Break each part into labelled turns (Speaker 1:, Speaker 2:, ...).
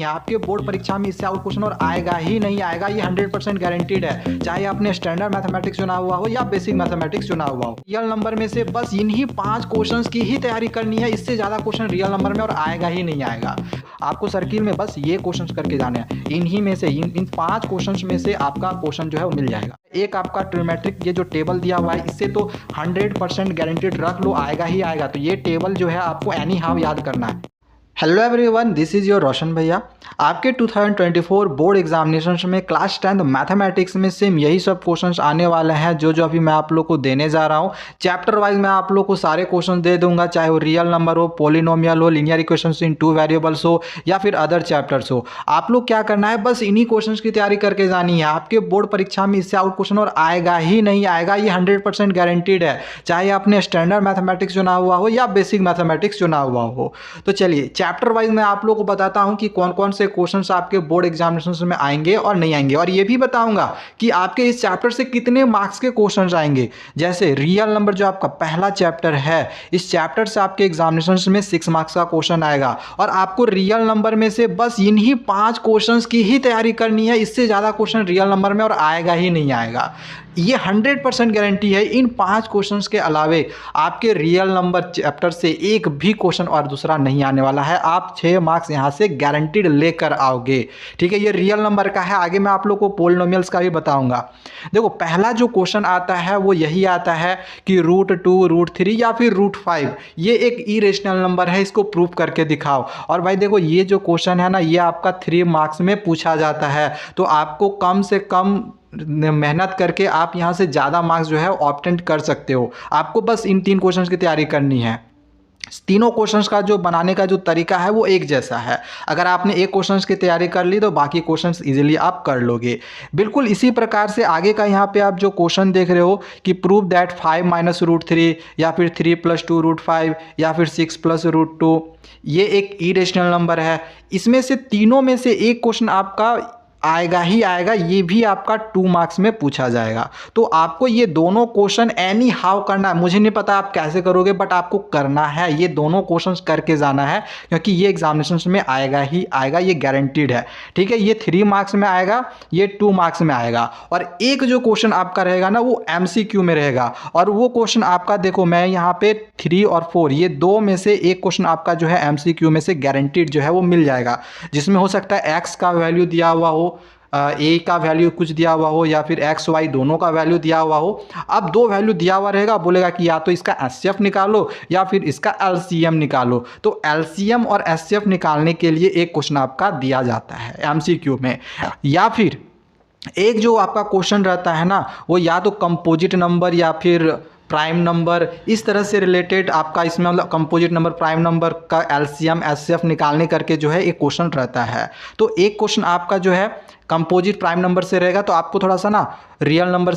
Speaker 1: आपके बोर्ड परीक्षा में इससे आउट क्वेश्चन और आएगा ही नहीं आएगा, ये 100% गारंटीड है। चाहे आपने स्टैंडर्ड मैथमेटिक्स चुना हुआ हो या बेसिक मैथमेटिक्स चुना हुआ हो, रियल नंबर में से बस इन्हीं 5 क्वेश्चंस की ही तैयारी करनी है। इससे ज़्यादा क्वेश्चन रियल नंबर में और आएगा ही नहीं आएगा। आपको सर्किल में बस ये क्वेश्चंस करके जाने हैं, इन्हीं में से इन 5 क्वेश्चंस में से आपका क्वेश्चन जो है वो मिल जाएगा। एक आपका ट्रिमेट्रिक ये जो टेबल दिया हुआ है, इससे तो 100% गारंटीड रख लो आएगा ही आएगा। तो ये टेबल जो है आपको एनी हाउ याद करना है। Hello everyone, this is your Roshan भैया। आपके 2024 बोर्ड एग्जामिनेशंस में क्लास 10 मैथमेटिक्स में सेम यही सब क्वेश्चंस आने वाले हैं जो अभी मैं आप लोग को देने जा रहा हूं। चैप्टर वाइज मैं आप लोग को सारे क्वेश्चन दे दूंगा, चाहे वो रियल नंबर हो, पॉलिनोमियल हो, लीनियर इक्वेशंस इन 2 वेरिएबल्स हो या फिर अदर चैप्टर्स हो। आप लोग क्या करना है, बस इन्हीं क्वेश्चन की तैयारी करके जानी है। आपके बोर्ड परीक्षा में इससे आउट क्वेश्चन और आएगा ही नहीं आएगा, ये 100% गारंटीड है। चाहे आपने स्टैंडर्ड मैथमेटिक्स चुना हुआ हो या बेसिक मैथमेटिक्स चुना हुआ हो। तो चलिए चैप्टर वाइज मैं आप लोगों को बताता हूं कि कौन कौन से क्वेश्चंस आपके बोर्ड एग्जामिनेशन में आएंगे और नहीं आएंगे, और ये भी बताऊंगा कि आपके इस चैप्टर से कितने मार्क्स के क्वेश्चंस आएंगे। जैसे रियल नंबर जो आपका पहला चैप्टर है, इस चैप्टर से आपके एग्जामिनेशन में 6 मार्क्स का क्वेश्चन आएगा और आपको रियल नंबर में से बस इन्हीं 5 क्वेश्चंस की ही तैयारी करनी है। इससे ज़्यादा क्वेश्चन रियल नंबर में और आएगा ही नहीं आएगा, ये 100% गारंटी है। इन 5 क्वेश्चंस के अलावे आपके रियल नंबर चैप्टर से एक भी क्वेश्चन और दूसरा नहीं आने वाला है। आप 6 मार्क्स यहाँ से गारंटीड लेकर आओगे, ठीक है। ये रियल नंबर का है। आगे मैं आप लोग को पॉलिनोमियल्स का भी बताऊंगा। देखो पहला जो क्वेश्चन आता है वो यही आता है कि √2, √3 या फिर √5 ये एक इरेशनल नंबर है, इसको प्रूव करके दिखाओ। और भाई देखो ये जो क्वेश्चन है ना, ये आपका 3 मार्क्स में पूछा जाता है, तो आपको कम से कम मेहनत करके आप यहाँ से ज़्यादा मार्क्स जो है ऑब्टेन कर सकते हो। आपको बस इन 3 क्वेश्चंस की तैयारी करनी है। तीनों क्वेश्चंस का जो बनाने का जो तरीका है वो एक जैसा है। अगर आपने एक क्वेश्चंस की तैयारी कर ली तो बाकी क्वेश्चंस इजीली आप कर लोगे। बिल्कुल इसी प्रकार से आगे का यहाँ पे आप जो क्वेश्चन देख रहे हो कि प्रूव दैट 5 - √3 या फिर 3 + 2 √5 या फिर 6 + √2 ये एक इरेशनल नंबर है। इसमें से तीनों में से एक क्वेश्चन आपका आएगा ही आएगा, ये भी आपका 2 मार्क्स में पूछा जाएगा। तो आपको ये दोनों क्वेश्चन एनी हाउ करना है। मुझे नहीं पता आप कैसे करोगे, बट आपको करना है, ये दोनों क्वेश्चंस करके जाना है, क्योंकि ये एग्जामिनेशन में आएगा ही आएगा, ये गारंटीड है, ठीक है। ये 3 मार्क्स में आएगा, ये 2 मार्क्स में आएगा। और एक जो क्वेश्चन आपका रहेगा ना वो MCQ में रहेगा, और वो क्वेश्चन आपका देखो मैं यहाँ पे 3 और 4 ये 2 में से एक क्वेश्चन आपका जो है MCQ में से गारंटीड जो है वो मिल जाएगा, जिसमें हो सकता है x का वैल्यू दिया हुआ हो, ए का वैल्यू कुछ दिया हुआ हो, या फिर एक्स वाई दोनों का वैल्यू दिया हुआ हो। अब 2 वैल्यू दिया हुआ रहेगा, बोलेगा कि या तो इसका HCF निकालो या फिर इसका LCM निकालो। तो LCM और HCF निकालने के लिए एक क्वेश्चन आपका दिया जाता है MCQ में। या फिर एक जो आपका क्वेश्चन रहता है ना, वो या तो कंपोजिट नंबर या फिर प्राइम नंबर, इस तरह से रिलेटेड आपका इसमें मतलब कंपोजिट नंबर, प्राइम नंबर का LCM HCF निकालने करके जो है एक क्वेश्चन रहता है। तो एक क्वेश्चन आपका जो है कंपोजिट प्राइम नंबर से रहेगा, तो आपको थोड़ा सा ना रियल नंबर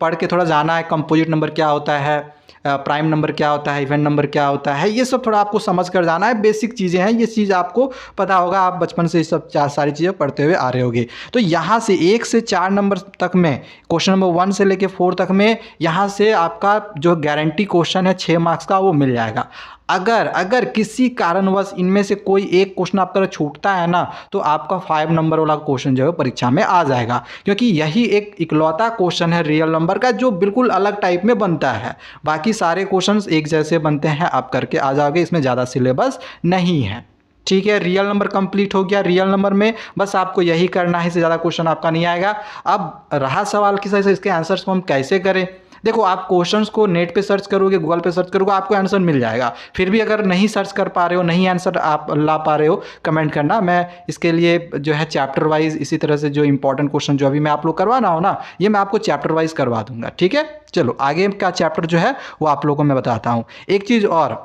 Speaker 1: पढ़ के थोड़ा जाना है, कंपोजिट नंबर क्या होता है, प्राइम नंबर क्या होता है, इवेंट नंबर क्या होता है, ये सब थोड़ा आपको समझ कर जाना है। बेसिक चीज़ें हैं, ये चीज़ आपको पता होगा, आप बचपन से ये सब सारी चीज़ें पढ़ते हुए आ रहे होगे। तो यहाँ से 1 से 4 नंबर तक में, क्वेश्चन नंबर 1 से लेके 4 तक में, यहाँ से आपका जो गारंटी क्वेश्चन है 6 मार्क्स का वो मिल जाएगा। अगर किसी कारणवश इनमें से कोई एक क्वेश्चन आपका छूटता है ना, तो आपका 5 नंबर वाला क्वेश्चन जो है परीक्षा में आ जाएगा, क्योंकि यही एक इकलौता क्वेश्चन है रियल नंबर का जो बिल्कुल अलग टाइप में बनता है। बाकी सारे क्वेश्चंस एक जैसे बनते हैं, आप करके आ जाओगे, इसमें ज़्यादा सिलेबस नहीं है, ठीक है। रियल नंबर कंप्लीट हो गया। रियल नंबर में बस आपको यही करना है, इससे ज़्यादा क्वेश्चन आपका नहीं आएगा। अब रहा सवाल कि सर इसके आंसर्स को हम कैसे करें। देखो आप क्वेश्चंस को नेट पे सर्च करोगे, गूगल पे सर्च करोगे, आपको आंसर मिल जाएगा। फिर भी अगर नहीं सर्च कर पा रहे हो, नहीं आंसर आप ला पा रहे हो, कमेंट करना। मैं इसके लिए जो है चैप्टर वाइज इसी तरह से जो इंपॉर्टेंट क्वेश्चन जो अभी मैं आप लोग करवाना हो ना, ये मैं आपको चैप्टर वाइज करवा दूंगा, ठीक है। चलो आगे का चैप्टर जो है वो आप लोगों को मैं बताता हूँ। एक चीज़ और,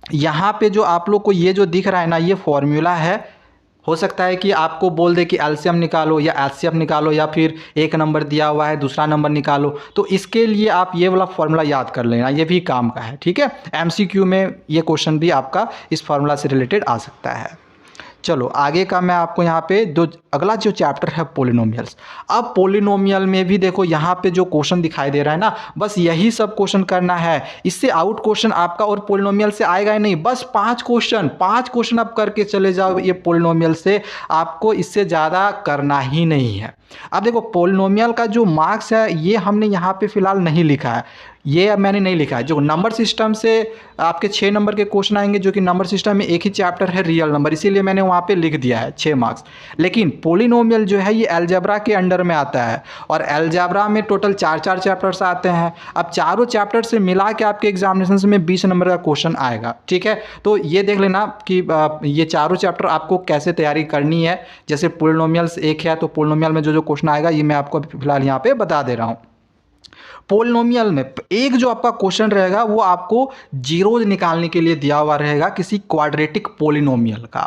Speaker 1: यहाँ पे जो आप लोग को ये जो दिख रहा है ना, ये फॉर्मूला है। हो सकता है कि आपको बोल दे कि LCM निकालो या HCF निकालो, या फिर एक नंबर दिया हुआ है दूसरा नंबर निकालो, तो इसके लिए आप ये वाला फॉर्मूला याद कर लेना, ये भी काम का है, ठीक है। MCQ में ये क्वेश्चन भी आपका इस फॉर्मूला से रिलेटेड आ सकता है। चलो आगे का मैं आपको यहाँ पे अगला जो चैप्टर है पोलिनोमियल्स। अब पोलिनोमियल में भी देखो यहाँ पे जो क्वेश्चन दिखाई दे रहा है ना, बस यही सब क्वेश्चन करना है। इससे आउट क्वेश्चन आपका और पोलिनोमियल से आएगा ही नहीं। बस 5 क्वेश्चन आप करके चले जाओ ये पोलिनोमियल से, आपको इससे ज़्यादा करना ही नहीं है। अब देखो पोलिनोमियल का जो मार्क्स है ये हमने यहाँ पे फिलहाल नहीं लिखा है, ये अब मैंने नहीं लिखा है। जो नंबर सिस्टम से आपके 6 नंबर के क्वेश्चन आएंगे, जो कि नंबर सिस्टम में एक ही चैप्टर है रियल नंबर, इसीलिए मैंने वहाँ पे लिख दिया है 6 मार्क्स। लेकिन पोलिनोमियल जो है ये अलजेब्रा के अंडर में आता है, और अलजेब्रा में टोटल 4 चैप्टर्स आते हैं। अब चारों चैप्टर से मिला के आपके एग्जामिनेशन में 20 नंबर का क्वेश्चन आएगा, ठीक है। तो ये देख लेना कि ये चारों चैप्टर आपको कैसे तैयारी करनी है। जैसे पोलिनोमियल्स एक है, तो पोलिनोमियल में जो क्वेश्चन आएगा ये मैं आपको फिलहाल यहाँ पे बता दे रहा हूँ। पोलिनोमियल में एक जो आपका क्वेश्चन रहेगा वो आपको जीरोज निकालने के लिए दिया हुआ रहेगा किसी क्वाड्रेटिक पोलिनोमियल का।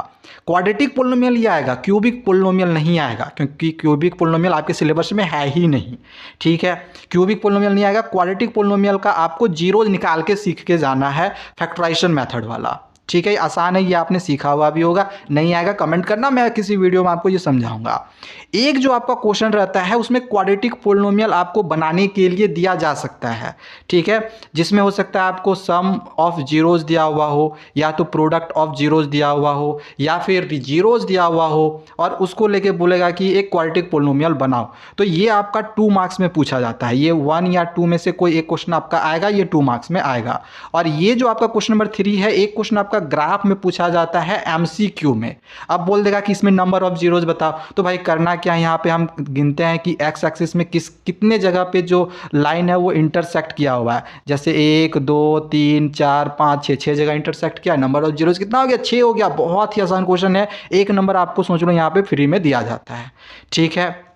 Speaker 1: क्वाड्रेटिक पोलिनोमियल ही आएगा, क्यूबिक पोलिनोमियल नहीं आएगा, क्योंकि क्यूबिक पोलिनोमियल आपके सिलेबस में है ही नहीं, ठीक है। क्यूबिक पोलिनोमियल नहीं आएगा। क्वाड्रेटिक पोलिनोमियल का आपको जीरोज निकाल के सीख के जाना है, फैक्टराइजेशन मेथड वाला, ठीक है। आसान है, ये आपने सीखा हुआ भी होगा। नहीं आएगा कमेंट करना, मैं किसी वीडियो में आपको ये समझाऊंगा। एक जो आपका क्वेश्चन रहता है उसमें क्वाड्रेटिक पोलिनोमियल आपको बनाने के लिए दिया जा सकता है, ठीक है, जिसमें हो सकता है आपको सम ऑफ जीरोज दिया हुआ हो, या तो प्रोडक्ट ऑफ जीरोज दिया हुआ हो, या फिर जीरोज दिया हुआ हो, और उसको लेके बोलेगा कि एक क्वाड्रेटिक पोलिनोमियल बनाओ। तो ये आपका 2 मार्क्स में पूछा जाता है। ये 1 या 2 में से कोई एक क्वेश्चन आपका आएगा, ये 2 मार्क्स में आएगा। और ये जो आपका क्वेश्चन नंबर 3 है, एक क्वेश्चन आपका ग्राफ में पूछा जाता है MCQ में। अब बोल देगा कि इसमें नंबर ऑफ जीरोज बताओ, तो भाई करना क्या है, यहाँ पे हम गिनते हैं कि एक्स एक्सिस में कितने जगह पे जो लाइन है वो इंटरसेक्ट किया हुआ है। जैसे 1 2 3 4 5 6 जगह इंटरसेक्ट किया। नंबर ऑफ जीरोज कितना हो गया, 6 हो गया। बहुत ही आसान क्वेश्चन है, एक नंबर आपको सोच लो यहाँ पे फ्री में दिया जाता है, ठीक है।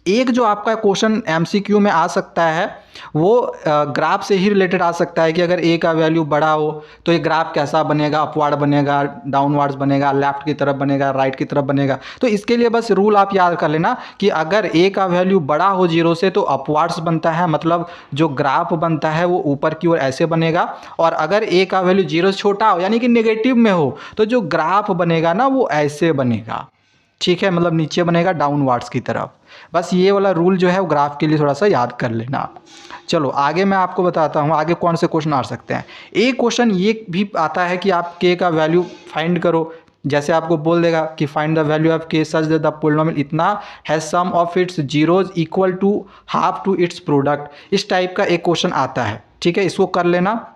Speaker 1: एक जो आपका क्वेश्चन MCQ में आ सकता है वो ग्राफ से ही रिलेटेड आ सकता है कि अगर ए का वैल्यू बड़ा हो तो ये ग्राफ कैसा बनेगा, अपवार्ड बनेगा, डाउनवर्ड्स बनेगा, लेफ्ट की तरफ बनेगा, राइट की तरफ बनेगा। तो इसके लिए बस रूल आप याद कर लेना कि अगर ए का वैल्यू बड़ा हो 0 से तो अपवार्ड्स बनता है, मतलब जो ग्राफ बनता है वो ऊपर की ओर ऐसे बनेगा। और अगर ए का वैल्यू 0 से छोटा हो यानी कि नेगेटिव में हो तो जो ग्राफ बनेगा ना वो ऐसे बनेगा, ठीक है, मतलब नीचे बनेगा डाउनवर्ड्स की तरफ। बस ये वाला रूल जो है वो ग्राफ के लिए थोड़ा सा याद कर लेना। चलो आगे मैं आपको बताता हूँ आगे कौन से क्वेश्चन आ सकते हैं। एक क्वेश्चन ये भी आता है कि आप के का वैल्यू फाइंड करो। जैसे आपको बोल देगा कि find the value of k such that the polynomial इतना has sum of its zeros equal to half to its product. इस टाइप का एक क्वेश्चन आता है, ठीक है, इसको कर लेना।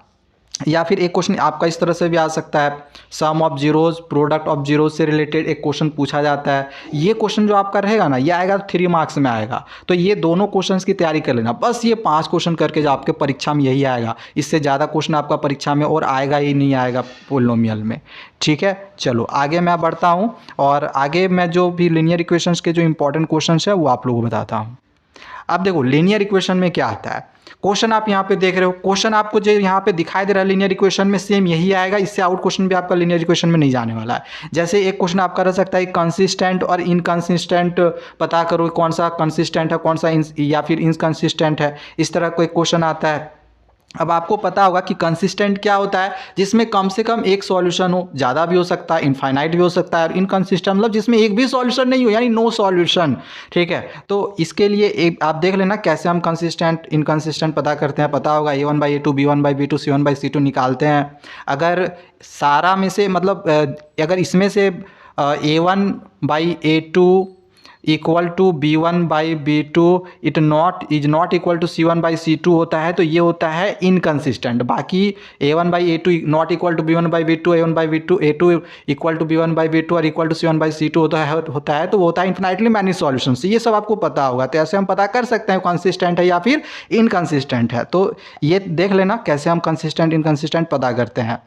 Speaker 1: या फिर एक क्वेश्चन आपका इस तरह से भी आ सकता है, sum of zeros product of zeros से रिलेटेड एक क्वेश्चन पूछा जाता है। ये क्वेश्चन जो आपका रहेगा ना ये आएगा 3 मार्क्स में आएगा। तो ये दोनों क्वेश्चंस की तैयारी कर लेना। बस ये 5 क्वेश्चन करके जो आपके परीक्षा में यही आएगा, इससे ज़्यादा क्वेश्चन आपका परीक्षा में और आएगा ही नहीं आएगा पोलिनोमियल में, ठीक है। चलो आगे मैं बढ़ता हूँ और आगे मैं जो भी लीनियर इक्वेशंस के जो इंपॉर्टेंट क्वेश्चन है वो आप लोगों को बताता हूँ। अब देखो लीनियर इक्वेशन में क्या आता है। क्वेश्चन आप यहाँ पे देख रहे हो, क्वेश्चन आपको जो यहाँ पे दिखाई दे रहा है लीनियर इक्वेशन में सेम यही आएगा। इससे आउट क्वेश्चन भी आपका लीनियर इक्वेशन में नहीं जाने वाला है। जैसे एक क्वेश्चन आपका रह सकता है कंसिस्टेंट और इनकंसिस्टेंट पता करो, कौन सा कंसिस्टेंट है कौन सा या फिर इनकंसिस्टेंट है, इस तरह कोई क्वेश्चन आता है। अब आपको पता होगा कि कंसिस्टेंट क्या होता है, जिसमें कम से कम एक सॉल्यूशन हो, ज़्यादा भी हो सकता है, इनफाइनाइट भी हो सकता है। और इनकंसिस्टेंट मतलब जिसमें एक भी सॉल्यूशन नहीं हो, यानी नो सॉल्यूशन, ठीक है। तो इसके लिए एक आप देख लेना कैसे हम कंसिस्टेंट इनकंसिस्टेंट पता करते हैं। पता होगा A1/A2 B1/B2 C1/C2 निकालते हैं। अगर सारा में से मतलब अगर इसमें से A1/A2 equal to B1/B2 is not equal to C1/C2 होता है तो ये होता है इनकंसिस्टेंट। बाकी A1/A2 not equal to B1/B2 A1/B2 equal to B1/B2 और इक्वल टू C1/C2 होता है तो वो होता है इन्फिनाइटली मैनी सॉल्यूशंस। ये सब आपको पता होगा, तो ऐसे हम पता कर सकते हैं कंसिस्टेंट है या फिर इनकंसिस्टेंट है। तो ये देख लेना कैसे हम कंसिस्टेंट इनकंसिस्टेंट पता करते हैं।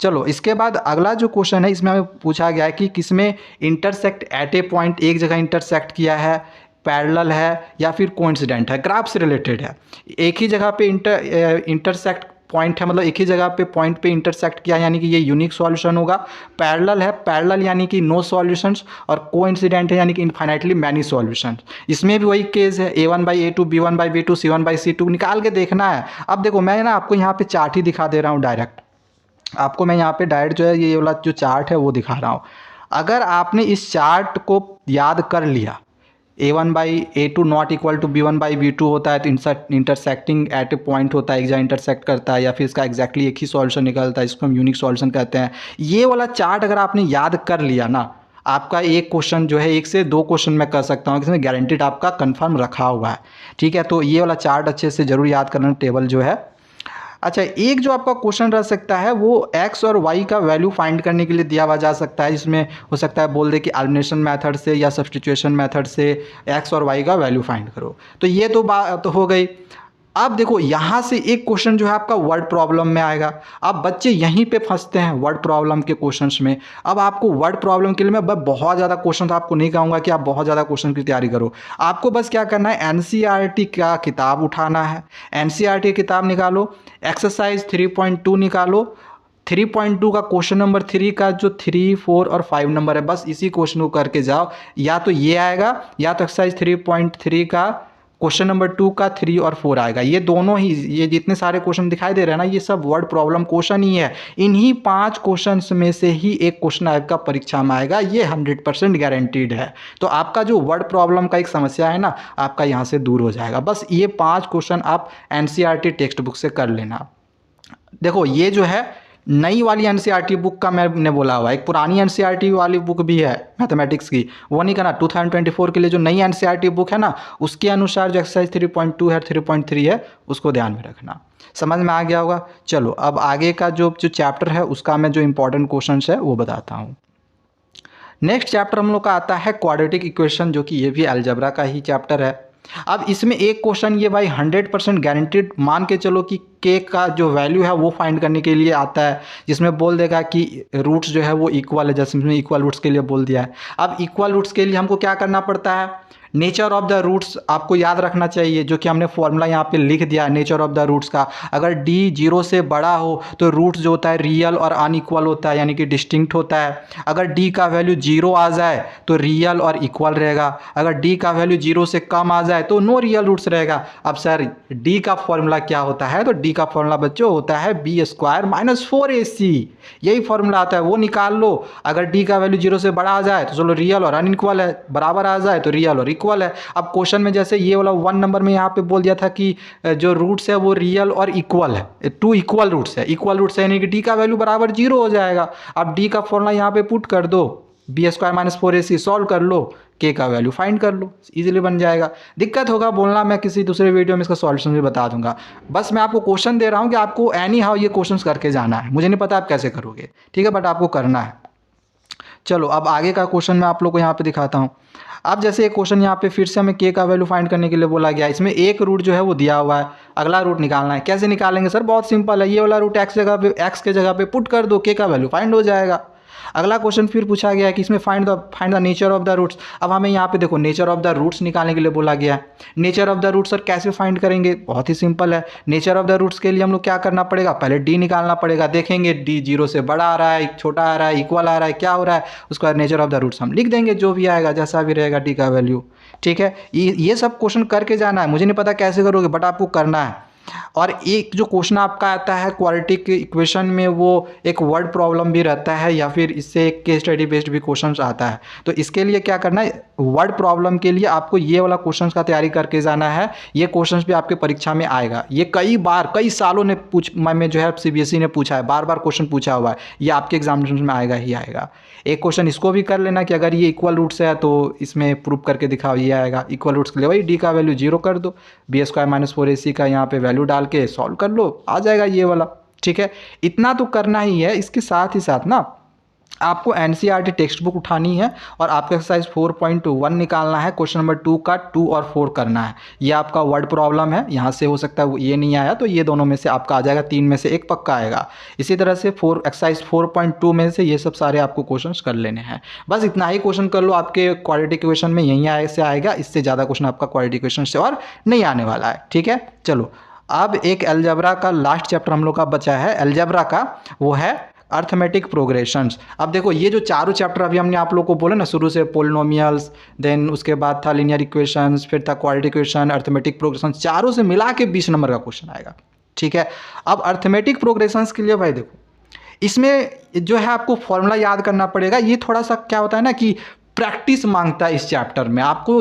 Speaker 1: चलो इसके बाद अगला जो क्वेश्चन है इसमें हमें पूछा गया है कि किसमें इंटरसेक्ट एट ए पॉइंट, एक जगह इंटरसेक्ट किया है, पैरेलल है या फिर कोइंसिडेंट है, ग्राफ से रिलेटेड है। एक ही जगह पे इंटरसेक्ट पॉइंट है, मतलब एक ही जगह पे पॉइंट पे इंटरसेक्ट किया यानी कि ये यूनिक सॉल्यूशन होगा। पैरेलल है, पैरेलल यानी कि नो सॉल्यूशंस, और कोइंसिडेंट है यानी कि इनफाइनाइटली मैनी सॉल्यूशंस। इसमें भी वही केस है, A1/A2 B1/B2 C1/C2 निकाल के देखना है। अब देखो मैं ना आपको यहाँ पे चार्ट ही दिखा दे रहा हूँ डायरेक्ट, आपको मैं यहाँ पे डायरेक्ट जो है ये वाला जो चार्ट है वो दिखा रहा हूँ। अगर आपने इस चार्ट को याद कर लिया, a1/a2 not equal to b1/b2 होता है, तो इंटरसेक्टिंग एट ए पॉइंट होता है, एक जगह इंटरसेक्ट करता है या फिर इसका एग्जैक्टली एक ही सॉल्यूशन निकलता है, इसको हम यूनिक सॉल्यूशन कहते हैं। ये वाला चार्ट अगर आपने याद कर लिया ना, आपका एक क्वेश्चन जो है 1 से 2 क्वेश्चन मैं कर सकता हूँ, इसमें गारंटीड आपका कंफर्म रखा हुआ है। ठीक है, तो ये वाला चार्ट अच्छे से जरूर याद करना, टेबल जो है। अच्छा, एक जो आपका क्वेश्चन रह सकता है वो x और y का वैल्यू फाइंड करने के लिए दिया हुआ जा सकता है, जिसमें हो सकता है बोल दे कि एलिमिनेशन मेथड से या सब्स्टिट्यूशन मेथड से x और y का वैल्यू फाइंड करो। तो ये तो बात हो गई। अब देखो यहाँ से एक क्वेश्चन जो है आपका वर्ड प्रॉब्लम में आएगा। अब बच्चे यहीं पे फंसते हैं वर्ड प्रॉब्लम के क्वेश्चंस में। अब आपको वर्ड प्रॉब्लम के लिए मैं बहुत ज़्यादा क्वेश्चन तो आपको नहीं कहूँगा कि आप बहुत ज़्यादा क्वेश्चन की तैयारी करो। आपको बस क्या करना है, एनसीईआरटी का किताब उठाना है, एनसीईआरटी की किताब निकालो, एक्सरसाइज 3.2 निकालो, 3.2 का क्वेश्चन नंबर 3 का जो 3, 4 और 5 नंबर है, बस इसी क्वेश्चन को करके जाओ। या तो ये आएगा या तो एक्सरसाइज 3.3 का क्वेश्चन नंबर 2 का 3 और 4 आएगा। ये दोनों ही, ये जितने सारे क्वेश्चन दिखाई दे रहे हैं ना, ये सब वर्ड प्रॉब्लम क्वेश्चन ही है। इन्हीं 5 क्वेश्चन में से ही एक क्वेश्चन आपका परीक्षा में आएगा, ये 100% गारंटीड है। तो आपका जो वर्ड प्रॉब्लम का एक समस्या है ना, आपका यहाँ से दूर हो जाएगा। बस ये 5 क्वेश्चन आप एनसीईआरटी टेक्स्ट बुक से कर लेना। देखो ये जो है नई वाली एनसीईआरटी बुक का मैंने बोला हुआ है, एक पुरानी एनसीईआरटी वाली बुक भी है मैथमेटिक्स की, वो नहीं करना। 2024 के लिए जो नई एनसीईआरटी बुक है ना, उसके अनुसार जो एक्सरसाइज 3.2 है, 3.3 है, उसको ध्यान में रखना। समझ में आ गया होगा। चलो अब आगे का जो चैप्टर है उसका मैं जो इंपॉर्टेंट क्वेश्चन है वो बताता हूँ। नेक्स्ट चैप्टर हम लोग का आता है क्वाड्रेटिक इक्वेशन, जो कि ये भी अलजेब्रा का ही चैप्टर है। अब इसमें एक क्वेश्चन ये भाई 100% गारंटीड मान के चलो कि के का जो वैल्यू है वो फाइंड करने के लिए आता है, जिसमें बोल देगा कि रूट्स जो है वो इक्वल है, जैसे इसमें इक्वल रूट्स के लिए बोल दिया है। अब इक्वल रूट्स के लिए हमको क्या करना पड़ता है, नेचर ऑफ द रूट्स आपको याद रखना चाहिए, जो कि हमने फॉर्मूला यहाँ पे लिख दिया है नेचर ऑफ द रूट्स का। अगर d 0 से बड़ा हो तो रूट्स जो होता है रियल और अनइक्वल होता है, यानी कि डिस्टिंक्ट होता है। अगर d का वैल्यू 0 आ जाए तो रियल और इक्वल रहेगा, अगर d का वैल्यू 0 से कम आ जाए तो नो रियल रूट्स रहेगा। अब सर d का फॉर्मूला क्या होता है, तो d का फॉर्मूला बच्चों होता है b² - 4ac, यही फॉर्मूला आता है, वो निकाल लो। अगर d का वैल्यू 0 से बड़ा आ जाए तो चलो रियल और अनइक्वल है, बराबर आ जाए तो रियल और इक्वल है। अब क्वेश्चन में जैसे ये वाला 1 नंबर में यहाँ पे बोल दिया था कि जो रूट्स है वो रियल और इक्वल है, 2 इक्वल रूट्स है, इक्वल रूट्स है यानी कि d का वैल्यू बराबर 0 हो जाएगा। अब d का फॉर्मूला यहाँ पे पुट कर दो, b² - 4ac, सॉल्व कर लो, k का वैल्यू फाइंड कर लो, इजीली बन जाएगा। दिक्कत होगा बोलना, मैं किसी दूसरे वीडियो में इसका सॉल्यूशन भी बता दूंगा। बस मैं आपको क्वेश्चन दे रहा हूँ कि आपको एनी हाउ ये क्वेश्चन करके जाना है। मुझे नहीं पता आप कैसे करोगे, ठीक है, बट आपको करना है। चलो अब आगे का क्वेश्चन मैं आप लोग को यहाँ पे दिखाता हूँ। अब जैसे एक क्वेश्चन यहाँ पे फिर से हमें k का वैल्यू फाइंड करने के लिए बोला गया, इसमें एक रूट जो है वो दिया हुआ है, अगला रूट निकालना है। कैसे निकालेंगे सर, बहुत सिंपल है, ये वाला रूट x के जगह पे पुट कर दो, k का वैल्यू फाइंड हो जाएगा। अगला क्वेश्चन फिर पूछा गया है कि इसमें find the nature of the roots. अब हमें यहाँ पे देखो नेचर ऑफ द रूट्स निकालने के लिए बोला गया है। Nature of the roots sir कैसे फाइंड करेंगे, बहुत ही सिंपल है। नेचर ऑफ द रूट्स के लिए हम लोग क्या करना पड़ेगा, पहले d निकालना पड़ेगा। देखेंगे d 0 से बड़ा आ रहा है, छोटा आ रहा है, इक्वल आ रहा है, क्या हो रहा है, उसके बाद नेचर ऑफ द रूट्स हम लिख देंगे, जो भी आएगा जैसा भी रहेगा d का वैल्यू। ठीक है, ये सब क्वेश्चन करके जाना है, मुझे नहीं पता कैसे करोगे बट आपको करना है। और एक जो क्वेश्चन आपका आता है क्वाड्रेटिक इक्वेशन में, वो एक वर्ड प्रॉब्लम भी रहता है या फिर इससे एक केस स्टडी बेस्ड भी क्वेश्चन आता है। तो इसके लिए क्या करना है, वर्ड प्रॉब्लम के लिए आपको ये वाला क्वेश्चन का तैयारी करके जाना है। ये क्वेश्चन भी आपके परीक्षा में आएगा, ये कई सालों ने में जो है CBSE ने पूछा है, बार बार क्वेश्चन पूछा हुआ है, ये आपके एग्जामिनेशन में आएगा ही आएगा। एक क्वेश्चन इसको भी कर लेना कि अगर ये इक्वल रूट्स है तो इसमें प्रूफ करके दिखाओ, ये आएगा। इक्वल रूट्स के लिए वही d का वैल्यू 0 कर दो, b² - 4ac का यहाँ पे वैल्यू डाल के सॉल्व कर लो, आ जाएगा ये वाला। ठीक है, इतना तो करना ही है। इसके साथ ही साथ ना आपको एनसीईआरटी टेक्स्ट बुक उठानी है और आपको एक्सरसाइज 4.1 निकालना है, क्वेश्चन नंबर 2 का 2 और 4 करना है। ये आपका वर्ड प्रॉब्लम है, यहाँ से हो सकता है ये नहीं आया तो ये दोनों में से आपका आ जाएगा, 3 में से एक पक्का आएगा। इसी तरह से एक्सरसाइज 4.2 में से ये सब सारे आपको क्वेश्चन कर लेने हैं। बस इतना ही क्वेश्चन कर लो, आपके क्वाड्रेटिक इक्वेशन में यहीं से आएगा, इससे ज़्यादा क्वेश्चन आपका क्वाड्रेटिक इक्वेशन से और नहीं आने वाला है। ठीक है, चलो अब एक अलजेब्रा का लास्ट चैप्टर हम लोग का बचा है अलजेब्रा का, वो है अर्थमेटिक प्रोग्रेशंस। अब देखो ये जो चारों चैप्टर अभी हमने आप लोग को बोले ना शुरू से, पोलिनोमियल्स, देन उसके बाद था लीनियर इक्वेशंस, फिर था क्वाड्रेटिक इक्वेशन, अर्थमेटिक प्रोग्रेशन, चारों से मिला के 20 नंबर का क्वेश्चन आएगा। ठीक है, अब अर्थमेटिक प्रोग्रेशंस के लिए भाई देखो इसमें जो है आपको फॉर्मूला याद करना पड़ेगा। ये थोड़ा सा क्या होता है ना कि प्रैक्टिस मांगता है। इस चैप्टर में आपको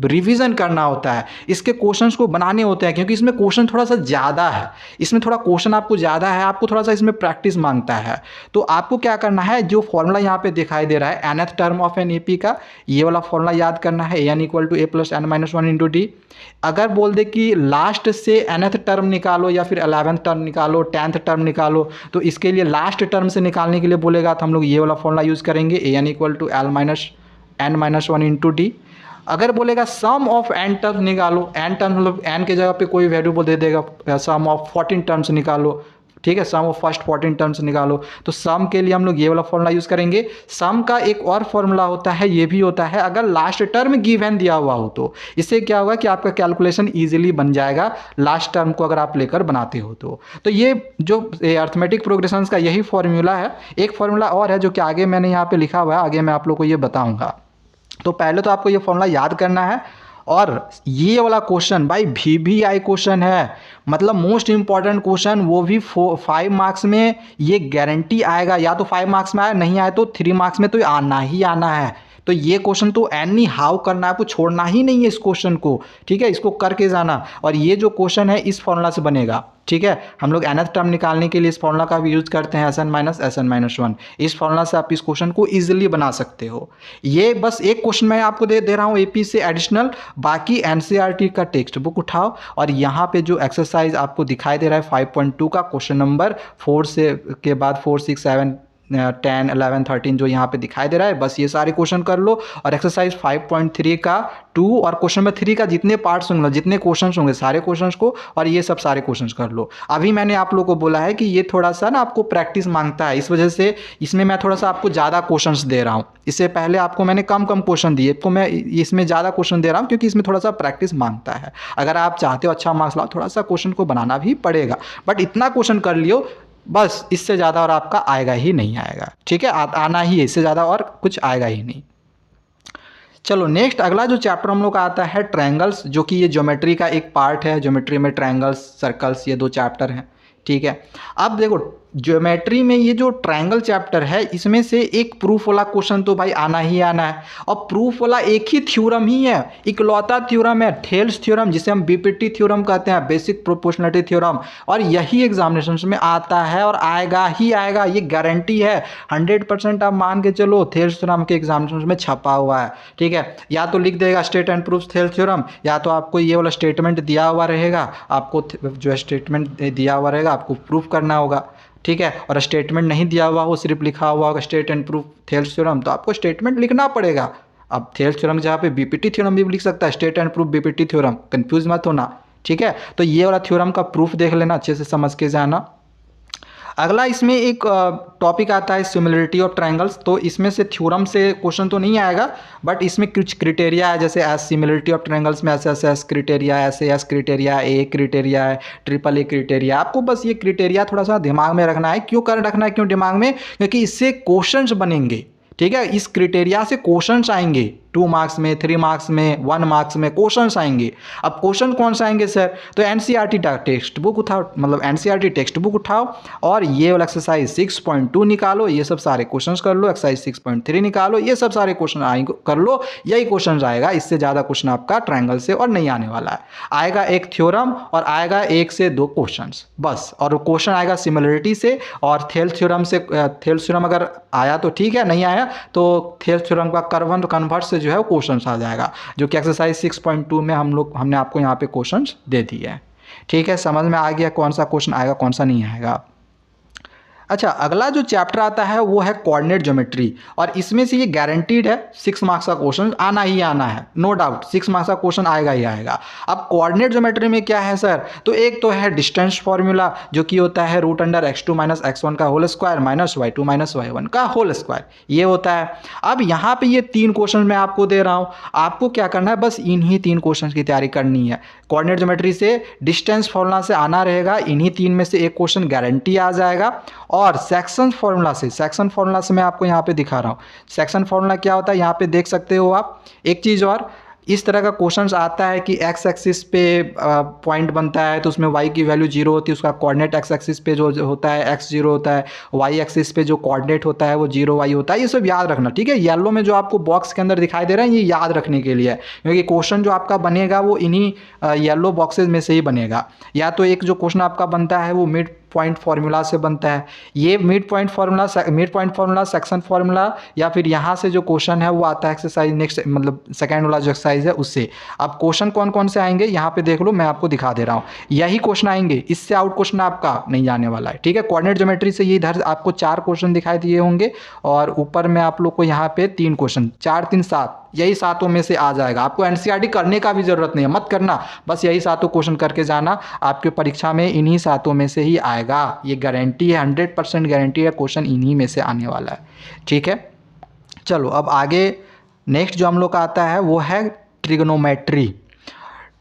Speaker 1: रिवीजन करना होता है, इसके क्वेश्चंस को बनाने होते हैं, क्योंकि इसमें क्वेश्चन थोड़ा सा ज़्यादा है। इसमें थोड़ा क्वेश्चन आपको ज़्यादा है, आपको थोड़ा सा इसमें प्रैक्टिस मांगता है। तो आपको क्या करना है, जो फॉर्मूला यहाँ पे दिखाई दे रहा है nth term of an AP का, ये वाला फॉर्मूला याद करना है, an = a + n - 1 × d। अगर बोल दे कि लास्ट से nth टर्म निकालो या फिर 11th टर्म निकालो, 10th टर्म निकालो, तो इसके लिए लास्ट टर्म से निकालने के लिए बोलेगा तो हम लोग ये वाला फॉर्मूला यूज़ करेंगे, an = l - n - 1 × d। अगर बोलेगा सम ऑफ n टर्म्स निकालो, n टर्म्स मतलब n के जगह पे कोई वैल्यू दे देगा, सम ऑफ 14 टर्म्स निकालो, ठीक है, सम ऑफ फर्स्ट 14 टर्म्स निकालो। तो सम के लिए हम लोग ये वाला फॉर्मूला यूज़ करेंगे। सम का एक और फॉर्मूला होता है, ये भी होता है अगर लास्ट टर्म गिवन दिया हुआ हो तो। इससे क्या होगा कि आपका कैलकुलेशन ईजिली बन जाएगा लास्ट टर्म को अगर आप लेकर बनाते हो तो ये जो अर्थमेटिक प्रोग्रेशंस का यही फॉर्मूला है। एक फॉर्मूला और है जो कि आगे मैंने यहाँ पे लिखा हुआ है, आगे मैं आप लोग को ये बताऊँगा। तो पहले तो आपको ये फॉर्मूला याद करना है। और ये वाला क्वेश्चन भाई VBI क्वेश्चन है, मतलब मोस्ट इंपॉर्टेंट क्वेश्चन, वो भी 5 मार्क्स में। ये गारंटी आएगा, या तो 5 मार्क्स में आए, नहीं आए तो 3 मार्क्स में तो आना ही आना है। तो ये क्वेश्चन तो एनी हाउ करना है, आपको छोड़ना ही नहीं है इस क्वेश्चन को, ठीक है, इसको करके जाना। और ये जो क्वेश्चन है इस फॉर्मूला से बनेगा, ठीक है। हम लोग nth टर्म निकालने के लिए इस फॉर्मूला का भी यूज़ करते हैं, Sn - Sn - 1। इस फॉर्मूला से आप इस क्वेश्चन को इजीली बना सकते हो। ये बस एक क्वेश्चन मैं आपको दे रहा हूँ AP से एडिशनल। बाकी NCERT का टेक्स्ट बुक उठाओ और यहाँ पे जो एक्सरसाइज आपको दिखाई दे रहा है 5.2 का क्वेश्चन नंबर 4 से के बाद 4, 6, 7, 10, 11, 13 जो यहाँ पे दिखाई दे रहा है, बस ये सारे क्वेश्चन कर लो। और एक्सरसाइज 5.3 का 2 और क्वेश्चन नंबर 3 का जितने पार्ट्स होंगे, जितने क्वेश्चंस होंगे, सारे क्वेश्चंस को और ये सब सारे क्वेश्चंस कर लो। अभी मैंने आप लोगों को बोला है कि ये थोड़ा सा ना आपको प्रैक्टिस मांगता है, इस वजह से इसमें मैं थोड़ा सा आपको ज़्यादा क्वेश्चंस दे रहा हूँ। इससे पहले आपको मैंने कम क्वेश्चन दिए, आपको मैं इसमें ज़्यादा क्वेश्चन दे रहा हूँ क्योंकि इसमें थोड़ा सा प्रैक्टिस मांगता है। अगर आप चाहते हो अच्छा मार्क्स लाओ, थोड़ा सा क्वेश्चन को बनाना भी पड़ेगा, बट इतना क्वेश्चन कर लियो बस, इससे ज़्यादा और आपका आएगा ही नहीं आएगा, ठीक है। आना ही है, इससे ज़्यादा और कुछ आएगा ही नहीं। चलो नेक्स्ट अगला जो चैप्टर हम लोग का आता है ट्रायंगल्स, जो कि ये ज्योमेट्री का एक पार्ट है। ज्योमेट्री में ट्रायंगल्स, सर्कल्स, ये 2 चैप्टर हैं, ठीक है। अब देखो ज्योमेट्री में ये जो ट्रायंगल चैप्टर है, इसमें से एक प्रूफ वाला क्वेश्चन तो भाई आना ही आना है। और प्रूफ वाला एक ही थ्योरम ही है, इकलौता थ्योरम है, थेल्स थ्योरम, जिसे हम BPT थ्योरम कहते हैं, बेसिक प्रोपोर्शनलिटी थ्योरम। और यही एग्जामिनेशन में आता है और आएगा ही आएगा, ये गारंटी है 100%। आप मान के चलो थेल्स थ्योरम के एग्जामिनेशन में छपा हुआ है, ठीक है। या तो लिख देगा state and proof Thales theorem, या तो आपको ये वाला स्टेटमेंट दिया हुआ रहेगा, आपको जो स्टेटमेंट दिया हुआ रहेगा आपको प्रूफ करना होगा, ठीक है। और स्टेटमेंट नहीं दिया हुआ हो, सिर्फ लिखा हुआ होगा state and proof Thales theorem, तो आपको स्टेटमेंट लिखना पड़ेगा। अब थेल्स थ्योरम जहाँ पे BPT थ्योरम भी लिख सकता है, state and proof BPT theorem, confuse मत होना, ठीक है। तो ये वाला थ्योरम का प्रूफ देख लेना, अच्छे से समझ के जाना। अगला इसमें एक टॉपिक आता है सिमिलरिटी ऑफ ट्रायंगल्स। तो इसमें से थ्योरम से क्वेश्चन तो नहीं आएगा, बट इसमें कुछ क्राइटेरिया है, जैसे एस सिमिलरिटी ऑफ ट्रायंगल्स में एस क्राइटेरिया, एस क्राइटेरिया, ए क्राइटेरिया है, AAA क्राइटेरिया। आपको बस ये क्राइटेरिया थोड़ा सा दिमाग में रखना है। क्यों कर रखना है, क्यों दिमाग में, क्योंकि इससे क्वेश्चंस बनेंगे, ठीक है। इस क्राइटेरिया से क्वेश्चंस आएंगे, 2 मार्क्स में, 3 मार्क्स में, 1 मार्क्स में क्वेश्चंस आएंगे। अब क्वेश्चन कौन सा आएंगे सर, तो NCERT टेक्स्ट बुक उठाओ, मतलब NCERT टेक्स्ट बुक उठाओ और ये वाला एक्सरसाइज 6.2 निकालो, ये सब सारे क्वेश्चंस कर लो। एक्सरसाइज 6.3 निकालो, ये सब सारे क्वेश्चन आएंगे, कर लो, यही क्वेश्चन आएगा। इससे ज़्यादा क्वेश्चन आपका ट्रायंगल से और नहीं आने वाला है। आएगा एक थ्योरम और आएगा 1 से 2 क्वेश्चन बस, और क्वेश्चन आएगा सिमिलरिटी से और थेल्स थ्योरम से। थेल्स थ्योरम अगर आया तो ठीक है, नहीं आया तो थेल्स थ्योरम का कन्वर्ट से जो है वो क्वेश्चंस आ जाएगा, जो कि एक्सरसाइज 6.2 में हमने आपको यहाँ पे क्वेश्चंस दे दिए हैं, ठीक है। समझ में आ गया कौन सा क्वेश्चन आएगा, कौन सा नहीं आएगा। अच्छा, अगला जो चैप्टर आता है वो है कोऑर्डिनेट ज्योमेट्री, और इसमें से ये गारंटीड है 6 मार्क्स का क्वेश्चन आना ही आना है, नो डाउट 6 मार्क्स का क्वेश्चन आएगा ही आएगा। अब कोऑर्डिनेट ज्योमेट्री में क्या है सर, तो एक तो है डिस्टेंस फॉर्मूला, जो कि होता है √x2 - x1 का whole square minus y2 - y1 का होल स्क्वायर, ये होता है। अब यहाँ पे ये 3 क्वेश्चन मैं आपको दे रहा हूँ, आपको क्या करना है, बस इन्हीं 3 क्वेश्चन की तैयारी करनी है। कोऑर्डिनेट ज्योमेट्री से डिस्टेंस फॉर्मूला से आना रहेगा, इन्हीं 3 में से एक क्वेश्चन गारंटी आ जाएगा। और सेक्शन फार्मूला से मैं आपको यहाँ पे दिखा रहा हूँ। सेक्शन फार्मूला क्या होता है यहाँ पे देख सकते हो आप। एक चीज़ और, इस तरह का क्वेश्चंस आता है कि एक्स एक्सिस पे पॉइंट बनता है तो उसमें वाई की वैल्यू जीरो होती है, उसका कोऑर्डिनेट एक्स एक्सिस पे जो होता है एक्स जीरो होता है, वाई एक्सिस पे जो कोऑर्डिनेट होता है वो जीरो वाई होता है। ये सब याद रखना, ठीक है। येलो में जो आपको बॉक्स के अंदर दिखाई दे रहा है ये याद रखने के लिए है, क्योंकि क्वेश्चन जो आपका बनेगा वो इन्हीं येलो बॉक्सेज में से ही बनेगा। या तो एक जो क्वेश्चन आपका बनता है वो मिड पॉइंट फार्मूला से बनता है, ये mid point formula section formula, या फिर यहाँ से जो क्वेश्चन है वो आता है एक्सरसाइज नेक्स्ट मतलब सेकंड वाला जो एक्सरसाइज है उससे। अब क्वेश्चन कौन कौन से आएंगे यहाँ पे देख लो, मैं आपको दिखा दे रहा हूँ। यही क्वेश्चन आएंगे, इससे आउट क्वेश्चन आपका नहीं आने वाला है, ठीक है। कोऑर्डिनेट ज्योमेट्री से ये इधर आपको 4 क्वेश्चन दिखाई दिए होंगे और ऊपर में आप लोग को यहाँ पे 3 क्वेश्चन, 4 3 7, यही सातों में से आ जाएगा। आपको एनसीईआरटी करने का भी जरूरत नहीं है, मत करना, बस यही सातों क्वेश्चन करके जाना, आपके परीक्षा में इन्हीं सातों में से ही आएगा। ये गारंटी है, 100% गारंटी है, क्वेश्चन इन्हीं में से आने वाला है, ठीक है। चलो अब आगे नेक्स्ट जो हम लोग का आता है वो है ट्रिग्नोमेट्री।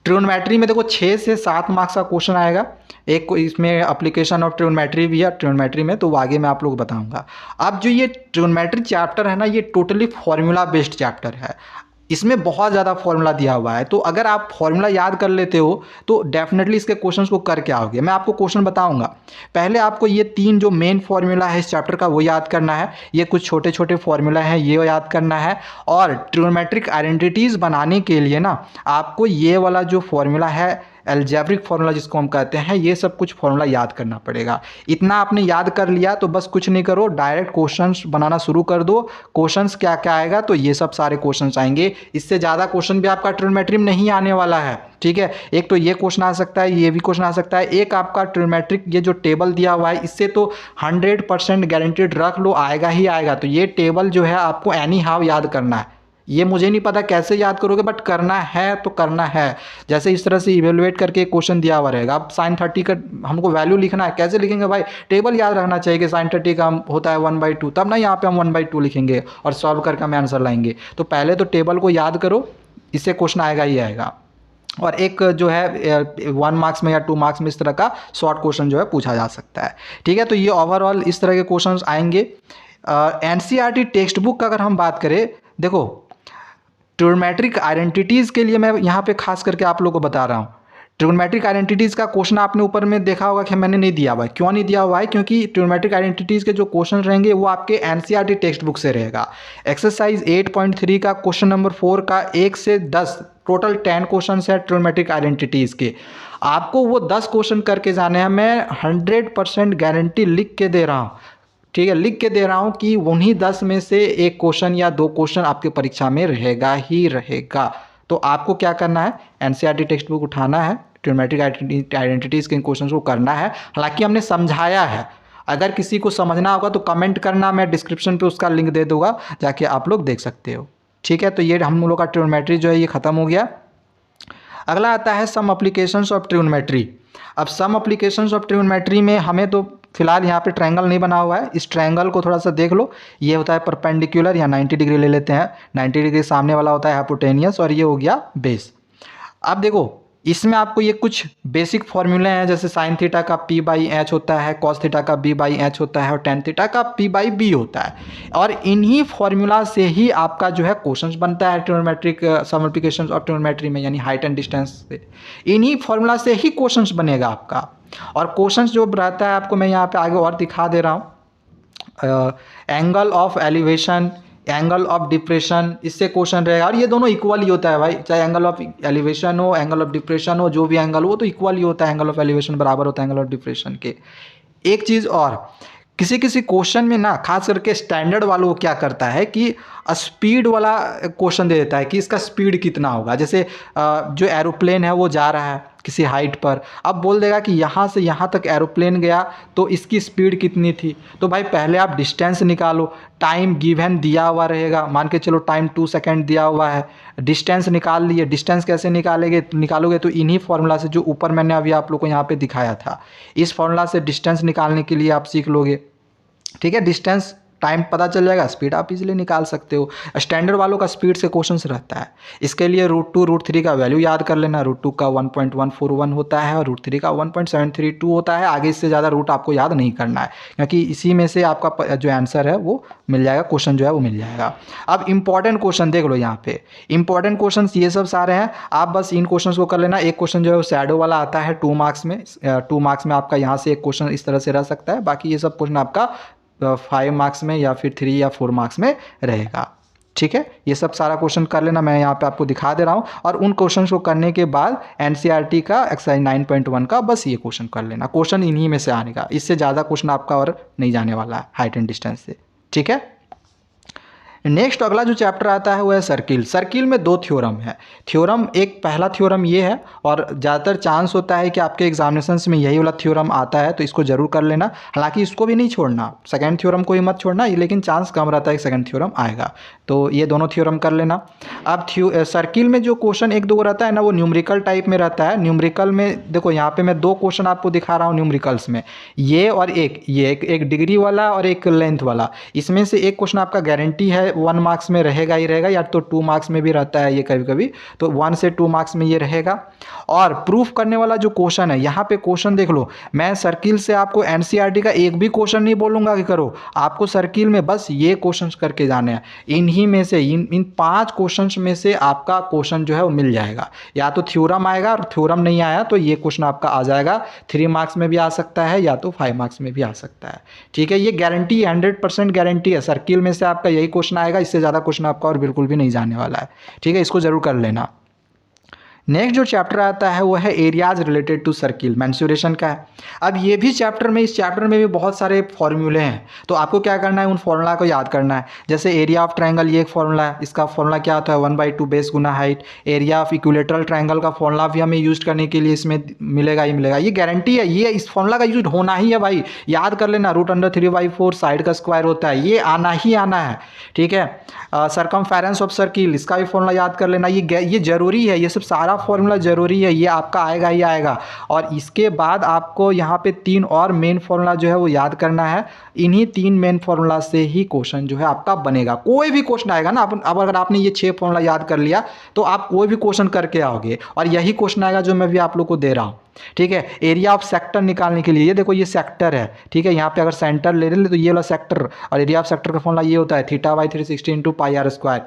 Speaker 1: ट्रिग्नोमेट्री में देखो 6 से 7 मार्क्स का क्वेश्चन आएगा। एक इसमें एप्लीकेशन ऑफ ट्रिग्नोमेट्री भी है ट्रिग्नोमेट्री में, तो वो आगे मैं आप लोग को बताऊंगा। अब जो ये ट्रिग्नोमेट्री चैप्टर है ना, ये टोटली फॉर्मूला बेस्ड चैप्टर है, इसमें बहुत ज़्यादा फॉर्मूला दिया हुआ है। तो अगर आप फॉर्मूला याद कर लेते हो तो डेफिनेटली इसके क्वेश्चंस को करके आओगे। मैं आपको क्वेश्चन बताऊंगा, पहले आपको ये 3 जो मेन फॉर्मूला है इस चैप्टर का वो याद करना है, ये कुछ छोटे छोटे फॉर्मूला हैं ये याद करना है, और ट्रिग्नोमेट्रिक आइडेंटिटीज़ बनाने के लिए ना आपको ये वाला जो फॉर्मूला है एल्जेब्रिक फार्मूला जिसको हम कहते हैं, ये सब कुछ फार्मूला याद करना पड़ेगा। इतना आपने याद कर लिया तो बस कुछ नहीं करो, डायरेक्ट क्वेश्चंस बनाना शुरू कर दो। क्वेश्चंस क्या क्या आएगा, तो ये सब सारे क्वेश्चंस आएंगे, इससे ज़्यादा क्वेश्चन भी आपका ट्रिग्नोमेट्री में नहीं आने वाला है, ठीक है। एक तो ये क्वेश्चन आ सकता है, ये भी क्वेश्चन आ सकता है, एक आपका ट्रिग्नोमेट्रिक ये जो टेबल दिया हुआ है इससे तो 100% गारंटीड रख लो आएगा ही आएगा। तो ये टेबल जो है आपको एनी हाउ याद करना है, ये मुझे नहीं पता कैसे याद करोगे बट करना है तो करना है। जैसे इस तरह से इवेलुएट करके क्वेश्चन दिया हुआ रहेगा, अब sin 30 का हमको वैल्यू लिखना है, कैसे लिखेंगे भाई, टेबल याद रखना चाहिए कि sin 30 का होता है 1/2, तब ना यहाँ पे हम 1/2 लिखेंगे और सॉल्व करके हम आंसर लाएंगे। तो पहले तो टेबल को याद करो, इससे क्वेश्चन आएगा ही आएगा। और एक जो है 1 मार्क्स में या 2 मार्क्स में इस तरह का शॉर्ट क्वेश्चन जो है पूछा जा सकता है, ठीक है। तो ये ओवरऑल इस तरह के क्वेश्चन आएंगे। एनसीईआरटी टेक्स्ट बुक का अगर हम बात करें, देखो ट्रिग्नोमेट्रिक आइडेंटिटीज़ के लिए मैं यहाँ पे खास करके आप लोगों को बता रहा हूँ। ट्रिग्नोमेट्रिक आइडेंटिटीज़ का क्वेश्चन आपने ऊपर में देखा होगा कि मैंने नहीं दिया हुआ है, क्यों नहीं दिया हुआ है, क्योंकि ट्रिग्नोमेट्रिक आइडेंटिटीज़ के जो क्वेश्चन रहेंगे वो आपके एनसीईआरटी टेक्स्ट बुक से रहेगा। एक्सरसाइज 8.3 का क्वेश्चन नंबर 4 का 1 से 10 टोटल 10 क्वेश्चन है ट्रिग्नोमेट्रिक आइडेंटिटीज़ के, आपको वो 10 क्वेश्चन करके जाने हैं। मैं 100% गारंटी लिख के दे रहा हूँ, ठीक है, लिख के दे रहा हूँ कि उन्हीं 10 में से एक क्वेश्चन या 2 क्वेश्चन आपके परीक्षा में रहेगा ही रहेगा। तो आपको क्या करना है, एनसीईआरटी टेक्स्ट बुक उठाना है, ट्रिग्नोमेट्रिक आइडेंटिटीज़ के क्वेश्चन को करना है। हालांकि हमने समझाया है, अगर किसी को समझना होगा तो कमेंट करना, मैं डिस्क्रिप्शन पे उसका लिंक दे दूंगा, जाके आप लोग देख सकते हो, ठीक है। तो ये हम लोग का ट्रिग्नोमेट्री जो है ये ख़त्म हो गया। अगला आता है सम एप्लीकेशंस ऑफ ट्रिग्नोमेट्री। अब सम एप्लीकेशंस ऑफ ट्रिग्नोमेट्री में हमें तो फिलहाल यहाँ पे ट्रायंगल नहीं बना हुआ है, इस ट्रायंगल को थोड़ा सा देख लो। ये होता है परपेंडिकुलर, या 90 डिग्री ले लेते हैं, 90 डिग्री सामने वाला होता है हाइपोटेनियस, और ये हो गया बेस। अब देखो इसमें आपको ये कुछ बेसिक फॉर्मूले हैं, जैसे साइन थीटा का p/h होता है, कॉस थीटा का b/h होता है, और टेन थीटा का p/b होता है। और इन्हीं फॉर्मूला से ही आपका जो है क्वेश्चंस बनता है trigonometric some applications of trigonometry में, यानी हाइट एंड डिस्टेंस से, इन्हीं फॉर्मूला से ही क्वेश्चंस बनेगा आपका। और क्वेश्चंस जो रहता है आपको मैं यहाँ पे आगे और दिखा दे रहा हूँ, angle of elevation, angle of depression, इससे क्वेश्चन रहेगा। और ये दोनों इक्वल ही होता है भाई, चाहे एंगल ऑफ एलिवेशन हो, एंगल ऑफ डिप्रेशन हो, जो भी एंगल हो तो इक्वल ही होता है, एंगल ऑफ एलिवेशन बराबर होता है एंगल ऑफ डिप्रेशन के। एक चीज़ और, किसी किसी क्वेश्चन में ना खास करके स्टैंडर्ड वालों को क्या करता है कि स्पीड वाला क्वेश्चन दे देता है कि इसका स्पीड कितना होगा। जैसे जो एरोप्लेन है वो जा रहा है किसी हाइट पर, अब बोल देगा कि यहाँ से यहाँ तक एरोप्लेन गया तो इसकी स्पीड कितनी थी। तो भाई पहले आप डिस्टेंस निकालो, टाइम गिवन दिया हुआ रहेगा, मान के चलो टाइम 2 सेकेंड दिया हुआ है, डिस्टेंस निकाल लिए। डिस्टेंस कैसे निकालोगे तो इन्हीं फॉर्मूला से जो ऊपर मैंने अभी आप लोग को यहाँ पे दिखाया था, इस फॉर्मूला से डिस्टेंस निकालने के लिए आप सीख लोगे, ठीक है। डिस्टेंस टाइम पता चल जाएगा, स्पीड आप इजीली निकाल सकते हो। स्टैंडर्ड वालों का स्पीड से क्वेश्चंस रहता है। इसके लिए √2 √3 का वैल्यू याद कर लेना। √2 का 1.141 होता है और √3 का 1.732 होता है। आगे इससे ज़्यादा रूट आपको याद नहीं करना है, क्योंकि इसी में से आपका जो आंसर है वो मिल जाएगा, क्वेश्चन जो है वो मिल जाएगा। अब इंपॉर्टेंट क्वेश्चन देख लो, यहाँ पे इंपॉर्टेंट क्वेश्चन ये सब सारे हैं, आप बस इन क्वेश्चन को कर लेना। एक क्वेश्चन जो है वो शैडो वाला आता है 2 मार्क्स में। 2 मार्क्स में आपका यहाँ से एक क्वेश्चन इस तरह से रह सकता है, बाकी ये सब क्वेश्चन आपका 5 मार्क्स में या फिर 3 या 4 मार्क्स में रहेगा। ठीक है, ये सब सारा क्वेश्चन कर लेना, मैं यहाँ पे आपको दिखा दे रहा हूँ। और उन क्वेश्चन को करने के बाद एनसीईआरटी का एक्सरसाइज 9.1 का बस ये क्वेश्चन कर लेना। क्वेश्चन इन्हीं में से आने का, इससे ज़्यादा क्वेश्चन आपका और नहीं जाने वाला है हाइट एंड डिस्टेंस से। ठीक है, नेक्स्ट अगला जो चैप्टर आता है वो है सर्किल। सर्किल में 2 थ्योरम है। थ्योरम एक पहला थ्योरम ये है, और ज़्यादातर चांस होता है कि आपके एग्जामिनेशंस में यही वाला थ्योरम आता है, तो इसको जरूर कर लेना। हालांकि इसको भी नहीं छोड़ना, सेकंड थ्योरम को ही मत छोड़ना, लेकिन चांस कम रहता है कि सेकंड थ्योरम आएगा, तो ये दोनों थ्योरम कर लेना। अब सर्किल में जो क्वेश्चन 1-2 रहता है ना, वो न्यूमेरिकल टाइप में रहता है। न्यूमेरिकल में देखो, यहाँ पे मैं 2 क्वेश्चन आपको दिखा रहा हूँ न्यूमेरिकल्स में, ये और एक डिग्री वाला और एक लेंथ वाला। इसमें से एक क्वेश्चन आपका गारंटी है 1 मार्क्स में रहेगा ही रहेगा, या तो 2 मार्क्स में भी रहता है ये कभी कभी, तो 1 से 2 मार्क्स में ये रहेगा। और प्रूफ करने वाला जो क्वेश्चन है, यहाँ पे क्वेश्चन देख लो, मैं सर्किल से आपको एनसीईआरटी का एक भी क्वेश्चन नहीं बोलूंगा कि करो, आपको सर्किल में बस ये क्वेश्चन करके जाने हैं। इन्हीं में से इन 5 क्वेश्चन में से आपका क्वेश्चन जो है वो मिल जाएगा। या तो थ्योरम आएगा, और थ्योरम नहीं आया तो ये क्वेश्चन आपका आ जाएगा, 3 मार्क्स में भी आ सकता है या तो 5 मार्क्स में भी आ सकता है। ठीक है, ये गारंटी 100% गारंटी है, सर्किल में से आपका यही क्वेश्चन आएगा, इससे ज़्यादा क्वेश्चन आपका और बिल्कुल भी नहीं जाने वाला है। ठीक है, इसको जरूर कर लेना। नेक्स्ट जो चैप्टर आता है वो है areas related to circle, mensuration का है। अब ये भी चैप्टर में, इस चैप्टर में भी बहुत सारे फॉर्मूले हैं, तो आपको क्या करना है, उन फॉर्मूला को याद करना है। जैसे एरिया ऑफ ट्रायंगल, ये एक फॉर्मूला है, इसका फॉर्मूला क्या होता है, 1/2 base Guna height. Area of equilateral triangle का फॉर्मूला भी हमें यूज करने के लिए इसमें मिलेगा ही मिलेगा, ये गारंटी है। ये इस फॉर्मूला का यूज होना ही है भाई, याद कर लेना। √3/4 साइड का स्क्वायर होता है, ये आना ही आना है। ठीक है, सरकमफेरेंस ऑफ सर्किल, इसका भी फॉर्मूला याद कर लेना, ये जरूरी है, ये सब सारा फॉर्मूला जरूरी है, ये आपका आएगा ही आएगा। और इसके बाद आपको यहाँ पे 3 और मेन फॉर्मूला जो है वो याद करना है। इन्हीं 3 मेन फॉर्मूला से ही क्वेश्चन जो है आपका बनेगा। कोई भी क्वेश्चन आएगा ना, अब अगर आपने ये 6 फॉर्मूला याद कर लिया तो आप कोई भी क्वेश्चन करके आओगे, और यही क्वेश्चन आएगा जो मैं भी आप लोग को दे रहा हूँ। ठीक है, एरिया ऑफ सेक्टर निकालने के लिए, ये देखो ये सेक्टर है। ठीक है, यहाँ पे अगर सेंटर ले ले तो ये वाला सेक्टर, और एरिया ऑफ सेक्टर का फॉर्मूला ये होता है θ/360 × πr²।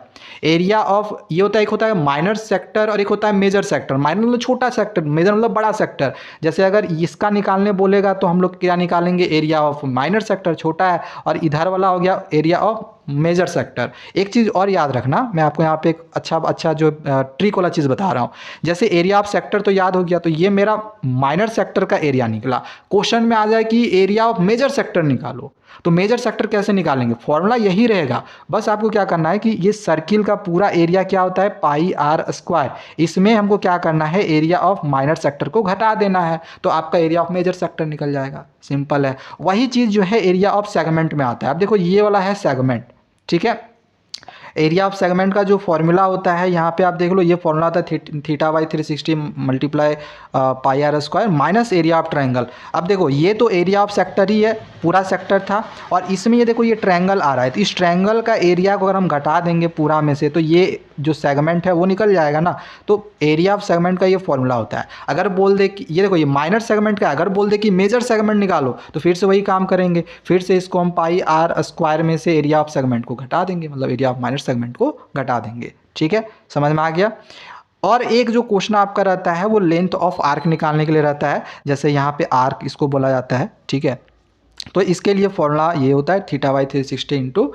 Speaker 1: एरिया ऑफ ये होता है, एक होता है माइनर सेक्टर और एक होता है मेजर सेक्टर। माइनर मतलब छोटा सेक्टर, मेजर मतलब बड़ा सेक्टर। जैसे अगर इसका निकालने बोलेगा तो हम लोग क्या निकालेंगे, एरिया ऑफ माइनर सेक्टर छोटा है, और इधर वाला हो गया एरिया ऑफ मेजर सेक्टर। एक चीज़ और याद रखना, मैं आपको यहाँ पे एक अच्छा जो ट्रिक वाला चीज़ बता रहा हूँ। जैसे एरिया ऑफ सेक्टर तो याद हो गया, तो ये मेरा माइनर सेक्टर का एरिया निकला। क्वेश्चन में आ जाए कि एरिया ऑफ मेजर सेक्टर निकालो, तो मेजर सेक्टर कैसे निकालेंगे, फॉर्मूला यही रहेगा। बस आपको क्या करना है कि ये सर्किल का पूरा एरिया क्या होता है, πr²। इसमें हमको क्या करना है, एरिया ऑफ माइनर सेक्टर को घटा देना है, तो आपका एरिया ऑफ मेजर सेक्टर निकल जाएगा। सिंपल है। वही चीज़ जो है एरिया ऑफ सेगमेंट में आता है। अब देखो ये वाला है सेगमेंट, ठीक है, एरिया ऑफ सेगमेंट का जो फॉर्मूला होता है यहाँ पे आप देख लो, ये फॉर्मूला होता है θ/360 × πr² minus area of triangle. अब देखो ये तो एरिया ऑफ सेक्टर ही है, पूरा सेक्टर था, और इसमें ये देखो ये ट्रायंगल आ रहा है, तो इस ट्रायंगल का एरिया को अगर हम घटा देंगे पूरा में से, तो ये जो सेगमेंट है वो निकल जाएगा ना। तो एरिया ऑफ सेगमेंट का ये फॉर्मूला होता है। अगर बोल दे कि ये देखो ये माइनर सेगमेंट का, अगर बोल दे कि मेजर सेगमेंट निकालो, तो फिर से वही काम करेंगे, फिर से इसको हम πr² में से एरिया ऑफ सेगमेंट को घटा देंगे, मतलब एरिया ऑफ माइनर सेगमेंट को घटा देंगे। ठीक है, समझ में आ गया। और एक जो क्वेश्चन आपका रहता है वो लेंथ ऑफ आर्क निकालने के लिए रहता है। जैसे यहाँ पे आर्क इसको बोला जाता है, ठीक है, तो इसके लिए फॉर्मूला ये होता है θ/360 ×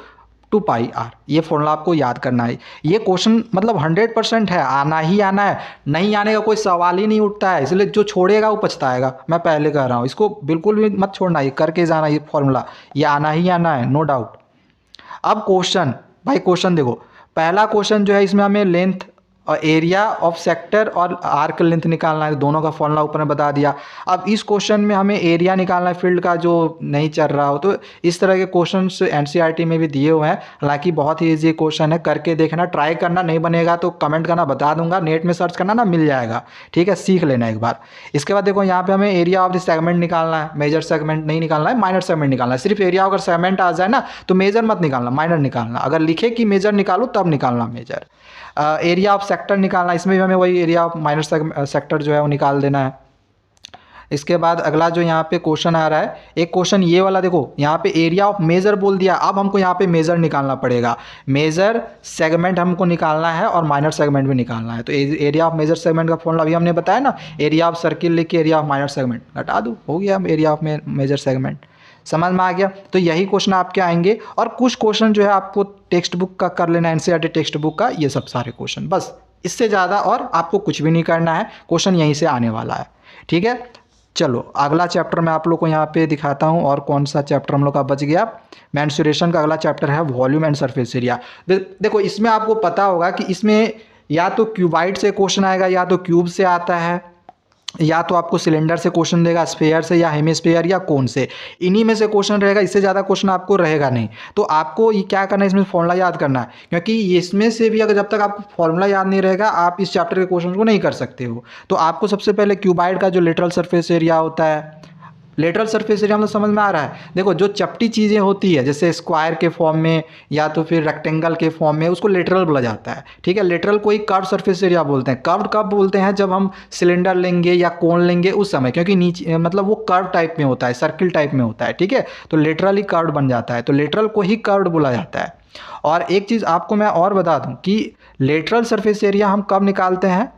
Speaker 1: 2πr। ये फॉर्मूला आपको याद करना है। ये क्वेश्चन मतलब 100% है, आना ही आना है, नहीं आने का कोई सवाल ही नहीं उठता है। इसलिए जो छोड़ेगा वो पछताएगा, मैं पहले कह रहा हूँ, इसको बिल्कुल भी मत छोड़ना, ये करके जाना, ये फॉर्मूला ये आना ही आना है, नो डाउट। अब क्वेश्चन भाई, क्वेश्चन देखो, पहला क्वेश्चन जो है इसमें हमें लेंथ और एरिया ऑफ सेक्टर और आर्क लेंथ निकालना है, दोनों का फॉर्मूला ऊपर में बता दिया। अब इस क्वेश्चन में हमें एरिया निकालना है फील्ड का जो नहीं चल रहा हो, तो इस तरह के क्वेश्चंस एनसीईआरटी में भी दिए हुए हैं। हालांकि बहुत ही ईजी क्वेश्चन है, करके देखना, ट्राई करना, नहीं बनेगा तो कमेंट करना, बता दूंगा, नेट में सर्च करना ना, मिल जाएगा, ठीक है, सीख लेना एक बार। इसके बाद देखो यहाँ पे हमें एरिया ऑफ द सेगमेंट निकालना है, मेजर सेगमेंट नहीं निकालना है, माइनर सेगमेंट निकालना है। सिर्फ एरिया अगर सेगमेंट आ जाए ना तो मेजर मत निकालना, माइनर निकालना। अगर लिखे कि मेजर निकालो तब निकालना मेजर। एरिया ऑफ सेक्टर निकालना, इसमें भी हमें वही एरिया ऑफ माइनर सेक्टर जो है वो निकाल देना है। इसके बाद अगला जो यहाँ पे क्वेश्चन आ रहा है, एक क्वेश्चन ये वाला देखो, यहाँ पे एरिया ऑफ मेजर बोल दिया, अब हमको यहाँ पे मेजर निकालना पड़ेगा। मेजर सेगमेंट हमको निकालना है और माइनर सेगमेंट भी निकालना है। तो एरिया ऑफ मेजर सेगमेंट का फॉर्मूला अभी हमने बताया ना, एरिया ऑफ सर्किल लिख के एरिया ऑफ माइनर सेगमेंट घटा दो, हो गया एरिया ऑफ मेजर सेगमेंट। समझ में आ गया? तो यही क्वेश्चन आपके आएंगे, और कुछ क्वेश्चन जो है आपको टेक्स्ट बुक का कर लेना, एनसीईआरटी टेक्स्ट बुक का, ये सब सारे क्वेश्चन, बस इससे ज़्यादा और आपको कुछ भी नहीं करना है, क्वेश्चन यहीं से आने वाला है, ठीक है। चलो अगला चैप्टर मैं आप लोग को यहाँ पे दिखाता हूँ, और कौन सा चैप्टर हम लोग का बच गया। मेंसुरेशन का अगला चैप्टर है वॉल्यूम एंड सरफेस एरिया। देखो इसमें आपको पता होगा कि इसमें या तो क्यूबाइड से क्वेश्चन आएगा, या तो क्यूब से आता है, या तो आपको सिलेंडर से क्वेश्चन देगा, स्फेयर से या हेमिस्फेयर या कोन से, इन्हीं में से क्वेश्चन रहेगा, इससे ज़्यादा क्वेश्चन आपको रहेगा नहीं। तो आपको ये क्या करना है, इसमें फॉर्मूला याद करना है, क्योंकि इसमें से भी अगर जब तक आपको फॉर्मूला याद नहीं रहेगा आप इस चैप्टर के क्वेश्चन को नहीं कर सकते हो। तो आपको सबसे पहले क्यूबाइड का जो लेटरल सरफेस एरिया होता है, लेटरल सरफेस एरिया हम लोग समझ में आ रहा है। देखो जो चपटी चीज़ें होती है जैसे स्क्वायर के फॉर्म में या तो फिर रेक्टेंगल के फॉर्म में, उसको लेटरल बोला जाता है, ठीक है। लेटरल को ही कर्व सरफेस एरिया बोलते हैं। कर्व कब बोलते हैं, जब हम सिलेंडर लेंगे या कोन लेंगे उस समय, क्योंकि नीचे मतलब वो कर्व टाइप में होता है, सर्किल टाइप में होता है, ठीक है। तो लेटरल ही कर्व बन जाता है, तो लेटरल को ही कर्व बोला जाता है। और एक चीज़ आपको मैं और बता दूँ कि लेटरल सरफेस एरिया हम कब निकालते हैं।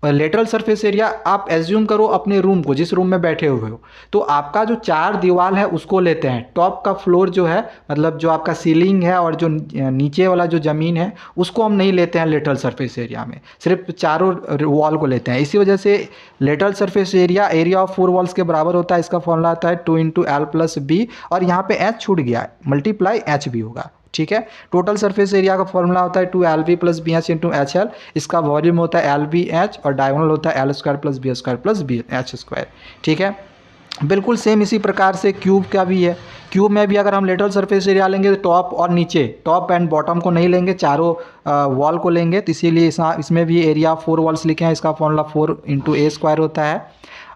Speaker 1: लेटरल सरफेस एरिया आप एज्यूम करो अपने रूम को, जिस रूम में बैठे हुए हो, तो आपका जो चार दीवार है उसको लेते हैं, टॉप का फ्लोर जो है मतलब जो आपका सीलिंग है और जो नीचे वाला जो ज़मीन है उसको हम नहीं लेते हैं लेटरल सरफेस एरिया में, सिर्फ चारों वॉल को लेते हैं। इसी वजह से lateral surface area area of 4 walls के बराबर होता है। इसका फॉर्मूला आता है 2 × L+B, और यहाँ पे H छूट गया है, मल्टीप्लाई H भी होगा, ठीक है। टोटल सरफेस एरिया का फॉर्मूला होता है 2LV + BH × HL। इसका वॉल्यूम होता है LVH और डायगोनल होता है L² + B² + BH², ठीक है। बिल्कुल सेम इसी प्रकार से क्यूब का भी है। क्यूब में भी अगर हम लेटरल सरफेस एरिया लेंगे तो टॉप और नीचे, टॉप एंड बॉटम को नहीं लेंगे, चारों वॉल को लेंगे। तो इसीलिए इसमें भी एरिया 4 वॉल्स लिखे हैं। इसका फॉर्मूला 4 × A² होता है।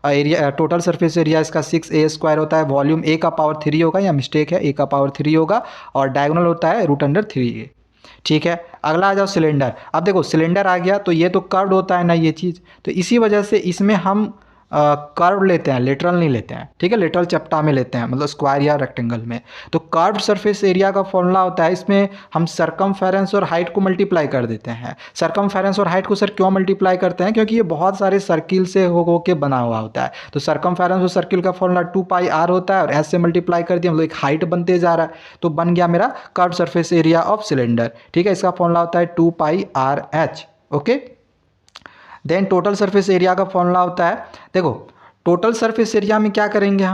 Speaker 1: एरिया टोटल सरफेस एरिया इसका 6A² होता है। वॉल्यूम A का पावर 3 होगा, या मिस्टेक है, A का पावर 3 होगा, और डायगोनल होता है √3A, ठीक है। अगला आ जाओ सिलेंडर। अब देखो सिलेंडर आ गया तो ये तो कर्व्ड होता है ना ये चीज़, तो इसी वजह से इसमें हम कर्व लेते हैं, लेटरल नहीं लेते हैं, ठीक है। लेटरल चपटा में लेते हैं, मतलब स्क्वायर या रेक्टेंगल में। तो कर्व्ड सरफेस एरिया का फॉर्मूला होता है, इसमें हम सरकमफेरेंस और हाइट को मल्टीप्लाई कर देते हैं। सरकमफेरेंस और हाइट को सर क्यों मल्टीप्लाई करते हैं, क्योंकि ये बहुत सारे सर्किल से हो के बना हुआ होता है। तो सरकमफेरेंस और सर्किल का फॉर्मूला 2πr होता है, और एस से मल्टीप्लाई कर दिया, मतलब एक हाइट बनते जा रहा है, तो बन गया मेरा curved surface area of cylinder, ठीक है। इसका फॉर्मूला होता है 2πRH, okay. Then total surface area का फॉर्मूला होता है, देखो टोटल सरफेस एरिया में क्या करेंगे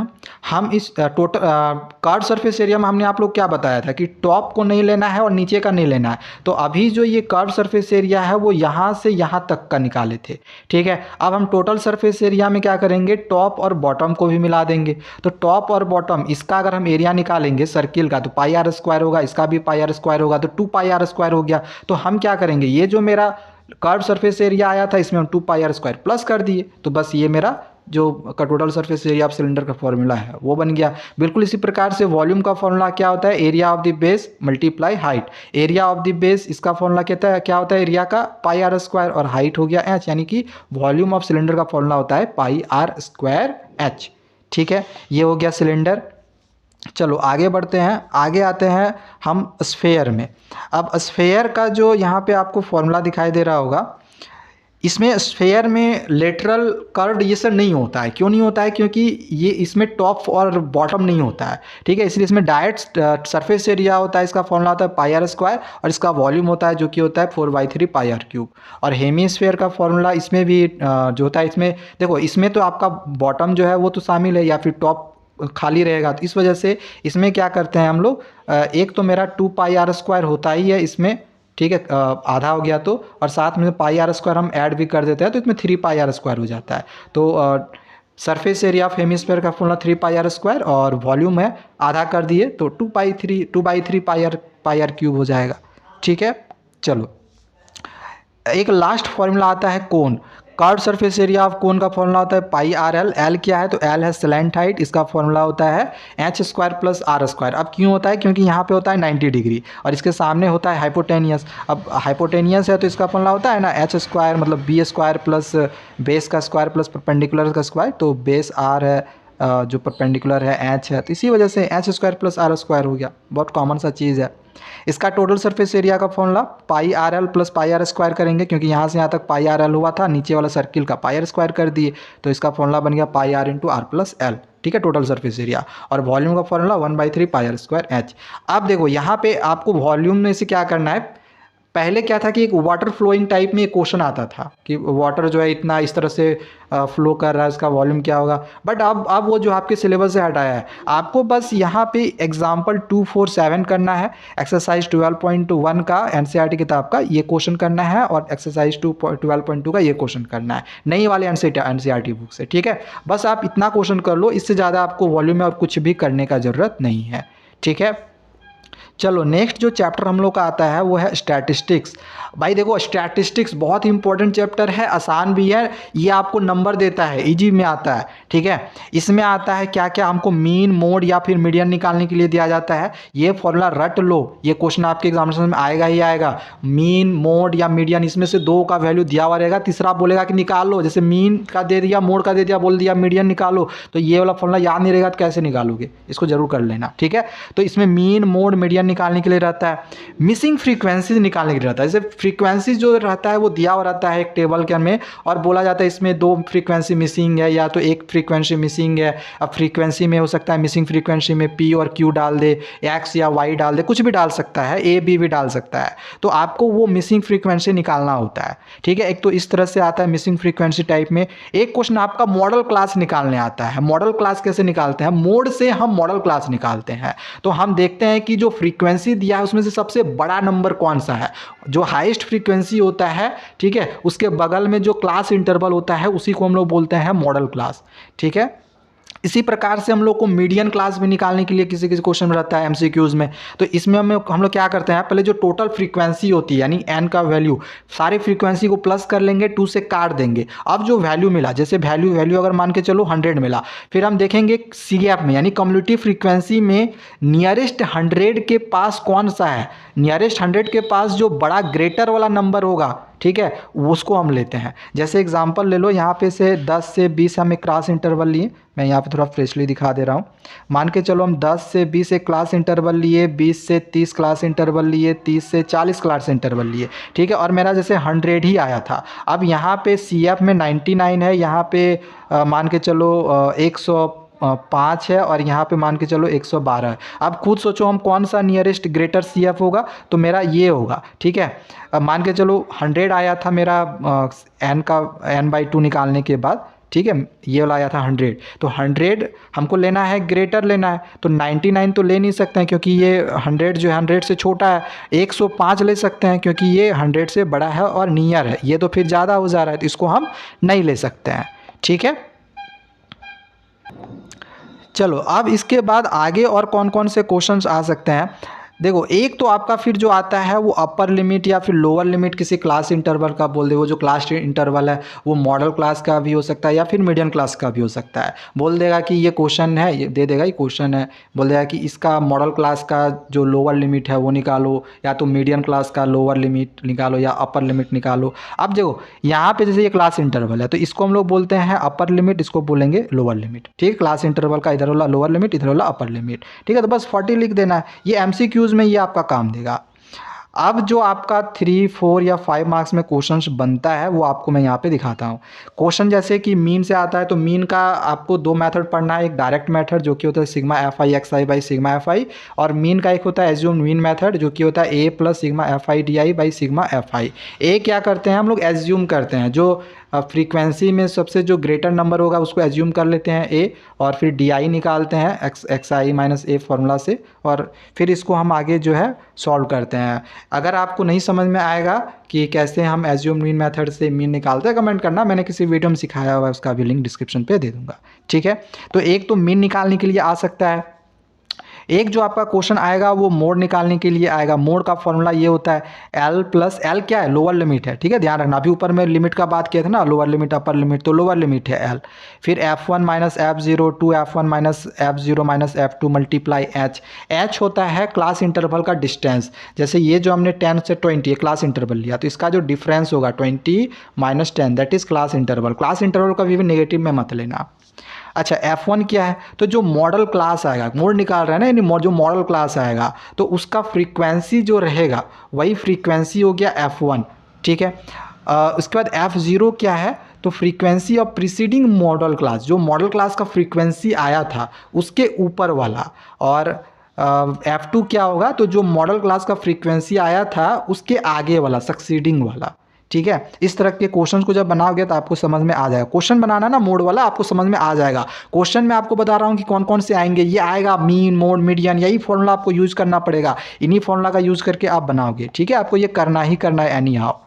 Speaker 1: हम इस टोटल कर्व्ड सरफेस एरिया में हमने आप लोग क्या बताया था कि टॉप को नहीं लेना है और नीचे का नहीं लेना है। तो अभी जो ये कर्व्ड सरफेस एरिया है वो यहाँ से यहाँ तक का निकाले थे, ठीक है। अब हम टोटल सरफेस एरिया में क्या करेंगे, टॉप और बॉटम को भी मिला देंगे। तो टॉप और बॉटम इसका अगर हम एरिया निकालेंगे सर्किल का तो πr² होगा, इसका भी πr² होगा, तो 2πr² हो गया। तो हम क्या करेंगे, ये जो मेरा कर्व सरफेस एरिया आया था इसमें हम 2πr² प्लस कर दिए, तो बस ये मेरा जो total surface area of cylinder का फॉर्मूला है वो बन गया। बिल्कुल इसी प्रकार से वॉल्यूम का फॉर्मूला क्या होता है, area of the base multiply height. Area of the base इसका फॉर्मूला क्या होता है, एरिया का πr², और हाइट हो गया h, यानी कि वॉल्यूम ऑफ सिलेंडर का फॉर्मूला होता है πr²h, ठीक है। ये हो गया सिलेंडर। चलो आगे बढ़ते हैं, आगे आते हैं हम स्फेयर में। अब स्फेयर का जो यहाँ पे आपको फॉर्मूला दिखाई दे रहा होगा, इसमें स्फेयर में लेटरल कर्व्ड ये सब नहीं होता है। क्यों नहीं होता है, क्योंकि ये इसमें टॉप और बॉटम नहीं होता है, ठीक है। इसलिए इसमें डायरेक्ट सरफेस एरिया होता है, इसका फॉर्मूला होता है πr², और इसका वॉल्यूम होता है जो कि होता है 4/3 πr³। और हेमीस्फेयर का फॉर्मूला इसमें भी जो होता है, इसमें देखो इसमें तो आपका बॉटम जो है वो तो शामिल है, या फिर टॉप खाली रहेगा। तो इस वजह से इसमें क्या करते हैं हम लोग, एक तो मेरा 2πr² होता ही है इसमें, ठीक है, आधा हो गया तो, और साथ में पाई आर स्क्वायर हम ऐड भी कर देते हैं तो इसमें 3 पाई आर स्क्वायर हो जाता है। तो सरफेस एरिया ऑफ हेमिस्फीयर का फॉर्मूला 3 पाई आर स्क्वायर और वॉल्यूम है आधा कर दिए तो 2/3 पाई आर क्यूब हो जाएगा। ठीक है, चलो एक लास्ट फॉर्मूला आता है cone. Curve surface area of cone का फॉर्मूला होता है पाई आर एल। एल क्या है, तो एल है स्लैंट हाइट, इसका फॉर्मूला होता है H square plus R square. अब क्यों होता है, क्योंकि यहाँ पे होता है 90 डिग्री और इसके सामने होता है हाइपोटेनियस। अब हाइपोटेनियस है तो इसका फॉर्मूला होता है ना एच स्क्वायर मतलब बी स्क्वायर प्लस बेस का स्क्वायर प्लस परपेंडिकुलर का स्क्वायर। तो बेस आर है, जो परपेंडिकुलर है एच है, तो इसी वजह से H square plus R square हो गया। बहुत कॉमन सा चीज़ है। इसका टोटल सरफेस एरिया का formula pi R L plus pi are square करेंगे, क्योंकि यहाँ से यहाँ तक पाई आर एल हुआ था, नीचे वाला सर्किल का पाई आर स्क्वायर कर दिए तो इसका फॉर्मूला बन गया pi r into r plus l. ठीक है, टोटल सरफेस एरिया। और वॉल्यूम का formula 1/3 pi are square h. अब देखो यहाँ पे आपको वॉल्यूम में से क्या करना है, पहले क्या था कि एक वाटर फ्लोइंग टाइप में एक क्वेश्चन आता था कि वाटर जो है इतना इस तरह से फ्लो कर रहा है, इसका वॉल्यूम क्या होगा। बट अब वो जो आपके सिलेबस से हटाया है, आपको बस यहाँ पे एग्जाम्पल 247 करना है, एक्सरसाइज 12.1 का एनसीईआरटी किताब का ये क्वेश्चन करना है और एक्सरसाइज 12.2 का ये क्वेश्चन करना है नई वाले एनसीईआरटी बुक से। ठीक है, बस आप इतना क्वेश्चन कर लो, इससे ज़्यादा आपको वॉल्यूम में और कुछ भी करने का ज़रूरत नहीं है। ठीक है, चलो नेक्स्ट जो चैप्टर हम लोग का आता है वो है स्टैटिस्टिक्स। भाई देखो स्टैटिस्टिक्स बहुत ही इंपॉर्टेंट चैप्टर है, आसान भी है, ये आपको नंबर देता है, इजी में आता है। ठीक है, इसमें आता है क्या क्या, हमको मीन मोड या फिर मीडियन निकालने के लिए दिया जाता है। ये फॉर्मूला रट लो, ये क्वेश्चन आपके एग्जामिनेशन में आएगा ही आएगा। मीन मोड या मीडियन, इसमें से दो का वैल्यू दिया हुआ रहेगा, तीसरा बोलेगा कि निकाल लो, जैसे मीन का दे दिया, मोड का दे दिया, बोल दिया मीडियन निकालो, तो ये वाला फॉर्मूला याद नहीं रहेगा तो कैसे निकालोगे, इसको जरूर कर लेना। ठीक है, तो इसमें मीन मोड मीडियन निकालने के लिए रहता है, मिसिंग फ्रीक्वेंसीज निकालने के लिए रहता है। जैसे फ्रीक्वेंसी जो रहता है वो दिया हुआ रहता है एक टेबल के में, और बोला जाता है इसमें 2 फ्रीक्वेंसी मिसिंग है या तो 1 फ्रीक्वेंसी मिसिंग है। अब फ्रीक्वेंसी में हो सकता है मिसिंग फ्रीक्वेंसी में P और Q डाल दे, X या Y डाल दे, कुछ भी डाल सकता है, A B भी डाल सकता है। तो आपको वो मिसिंग फ्रीक्वेंसी निकालना होता है। ठीक है, एक तो इस तरह से आता है मिसिंग फ्रीक्वेंसी टाइप में। एक क्वेश्चन आपका मॉडल क्लास निकालने आता है। मॉडल क्लास कैसे निकालते हैं, मोड से हम मॉडल क्लास निकालते हैं। तो हम देखते हैं कि जो फ्रीक्वेंसी दिया है उसमें से सबसे बड़ा नंबर कौन सा है, जो हाईएस्ट फ्रीक्वेंसी होता है। ठीक है, उसके बगल में जो क्लास इंटरवल होता है उसी को हम लोग बोलते हैं मॉडल क्लास। ठीक है, इसी प्रकार से हम लोग को मीडियन क्लास भी निकालने के लिए किसी किसी क्वेश्चन में रहता है एमसीक्यूज में। तो इसमें हम लोग क्या करते हैं, पहले जो टोटल फ्रीक्वेंसी होती है यानी एन का वैल्यू, सारे फ्रीक्वेंसी को प्लस कर लेंगे, 2 से काट देंगे। अब जो वैल्यू मिला, जैसे वैल्यू अगर मान के चलो 100 मिला, फिर हम देखेंगे CF में यानी कम्युलेटिव फ्रीक्वेंसी में नियरेस्ट 100 के पास कौन सा है। नियरेस्ट 100 के पास जो बड़ा ग्रेटर वाला नंबर होगा, ठीक है, उसको हम लेते हैं। जैसे एग्जांपल ले लो, यहाँ पे से 10 से 20 हम एक क्लास इंटरवल लिए, मैं यहाँ पे थोड़ा फ्रेशली दिखा दे रहा हूँ। मान के चलो हम 10 से 20 एक क्लास इंटरवल लिए, 20 से 30 क्लास इंटरवल लिए, 30 से 40 क्लास इंटरवल लिए। ठीक है, और मेरा जैसे 100 ही आया था। अब यहाँ पे CF में 99 है, यहाँ पे मान के चलो 105 है, और यहाँ पे मान के चलो 112 है। अब खुद सोचो हम कौन सा नियरेस्ट ग्रेटर CF होगा, तो मेरा ये होगा। ठीक है, अब मान के चलो 100 आया था मेरा n/2 निकालने के बाद। ठीक है, ये वाला आया था 100, तो 100 हमको लेना है, ग्रेटर लेना है। तो 99 तो ले नहीं सकते हैं क्योंकि ये 100 जो है 100 से छोटा है। 105 ले सकते हैं क्योंकि ये 100 से बड़ा है और नियर है, ये तो फिर ज़्यादा हो जा रहा है, तो इसको हम नहीं ले सकते हैं। ठीक है, चलो अब इसके बाद आगे और कौन कौन से क्वेश्चंस आ सकते हैं। देखो, एक तो आपका फिर जो आता है वो अपर लिमिट या फिर लोअर लिमिट किसी क्लास इंटरवल का बोल दे। वो जो क्लास इंटरवल है वो मॉडल क्लास का भी हो सकता है या फिर मीडियम क्लास का भी हो सकता है। बोल देगा कि ये क्वेश्चन है, ये दे देगा, ये क्वेश्चन है, बोल देगा कि इसका मॉडल क्लास का जो लोअर लिमिट है वो निकालो, या तो मीडियम क्लास का लोअर लिमिट निकालो या अपर लिमिट निकालो। अब देखो यहाँ पे जैसे ये क्लास इंटरवल है तो इसको हम लोग बोलते हैं अपर लिमिट, इसको बोलेंगे लोअर लिमिट। ठीक है, क्लास इंटरवल का इधर वाला लोअर लिमिट, इधर वाला अपर लिमिट। ठीक है, तो बस 40 लिख देना है, ये MCQs में ये आपका काम देगा। अब जो आपका 3, 4 या 5 मार्क्स में क्वेश्चंस बनता है वो आपको मैं यहाँ पे दिखाता हूँ। क्वेश्चन जैसे कि मीन से आता है, तो मीन का आपको 2 मेथड पढ़ना है। एक डायरेक्ट मेथड जो कि होता है sigma FI XI by sigma FI, और मीन का एक होता है एज्यूम मीन मेथड जो कि होता है A plus sigma FI DI by sigma FI। ए क्या करते हैं हम लोग, एज्यूम करते हैं, जो फ्रीक्वेंसी में सबसे जो ग्रेटर नंबर होगा उसको एज्यूम कर लेते हैं A, और फिर DI निकालते हैं XI माइनस A फॉर्मूला से, और फिर इसको हम आगे जो है सॉल्व करते हैं। अगर आपको नहीं समझ में आएगा कि कैसे हम एज्यूम मीन मेथड से मीन निकालते हैं, कमेंट करना, मैंने किसी वीडियो में सिखाया हुआ है, उसका भी लिंक डिस्क्रिप्शन पे दे दूंगा। ठीक है, तो एक तो मीन निकालने के लिए आ सकता है, एक जो आपका क्वेश्चन आएगा वो मोड निकालने के लिए आएगा। मोड का फॉर्मूला ये होता है एल प्लस एल क्या है, लोअर लिमिट है। ठीक है, ध्यान रखना, अभी ऊपर में लिमिट का बात किया था ना, लोअर लिमिट अपर लिमिट, तो लोअर लिमिट है एल, फिर F1 minus F0 to F1 minus F0 minus F2 multiply H. H होता है क्लास इंटरवल का डिस्टेंस, जैसे ये जो हमने 10 से 20 ये क्लास इंटरवल लिया, तो इसका जो डिफरेंस होगा 20 minus 10 that is class interval. Class interval का भी नेगेटिव में मत लेना। अच्छा, F1 क्या है, तो जो मॉडल क्लास आएगा, मोड निकाल रहे हैं ना, यानी जो मॉडल क्लास आएगा तो उसका फ्रीक्वेंसी जो रहेगा वही फ्रीक्वेंसी हो गया F1। ठीक है, उसके बाद F0 क्या है, तो frequency of preceding model class, जो मॉडल क्लास का फ्रीक्वेंसी आया था उसके ऊपर वाला, और F2 क्या होगा, तो जो मॉडल क्लास का फ्रीक्वेंसी आया था उसके आगे वाला, सक्सीडिंग वाला। ठीक है, इस तरह के क्वेश्चन को जब बनाओगे तो आपको समझ में आ जाएगा। क्वेश्चन बनाना ना मोड वाला, आपको समझ में आ जाएगा। क्वेश्चन में आपको बता रहा हूँ कि कौन कौन से आएंगे, ये आएगा मीन मोड मीडियन, यही फॉर्मूला आपको यूज करना पड़ेगा। इन्हीं फॉर्मूला का यूज करके आप बनाओगे। ठीक है, आपको ये करना ही करना है anyhow.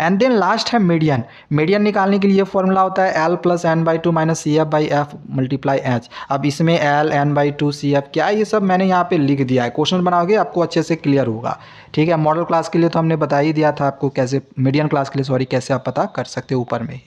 Speaker 1: And then last है मीडियन। मीडियन निकालने के लिए फॉर्मूला होता है L plus N by two minus C F by F multiply H. अब इसमें L N by two C F क्या है, ये सब मैंने यहाँ पे लिख दिया है। क्वेश्चन बनाओगे आपको अच्छे से क्लियर होगा। ठीक है, मॉडल क्लास के लिए तो हमने बता ही दिया था आपको कैसे, मीडियन क्लास के लिए सॉरी, कैसे आप पता कर सकते हो ऊपर में ही।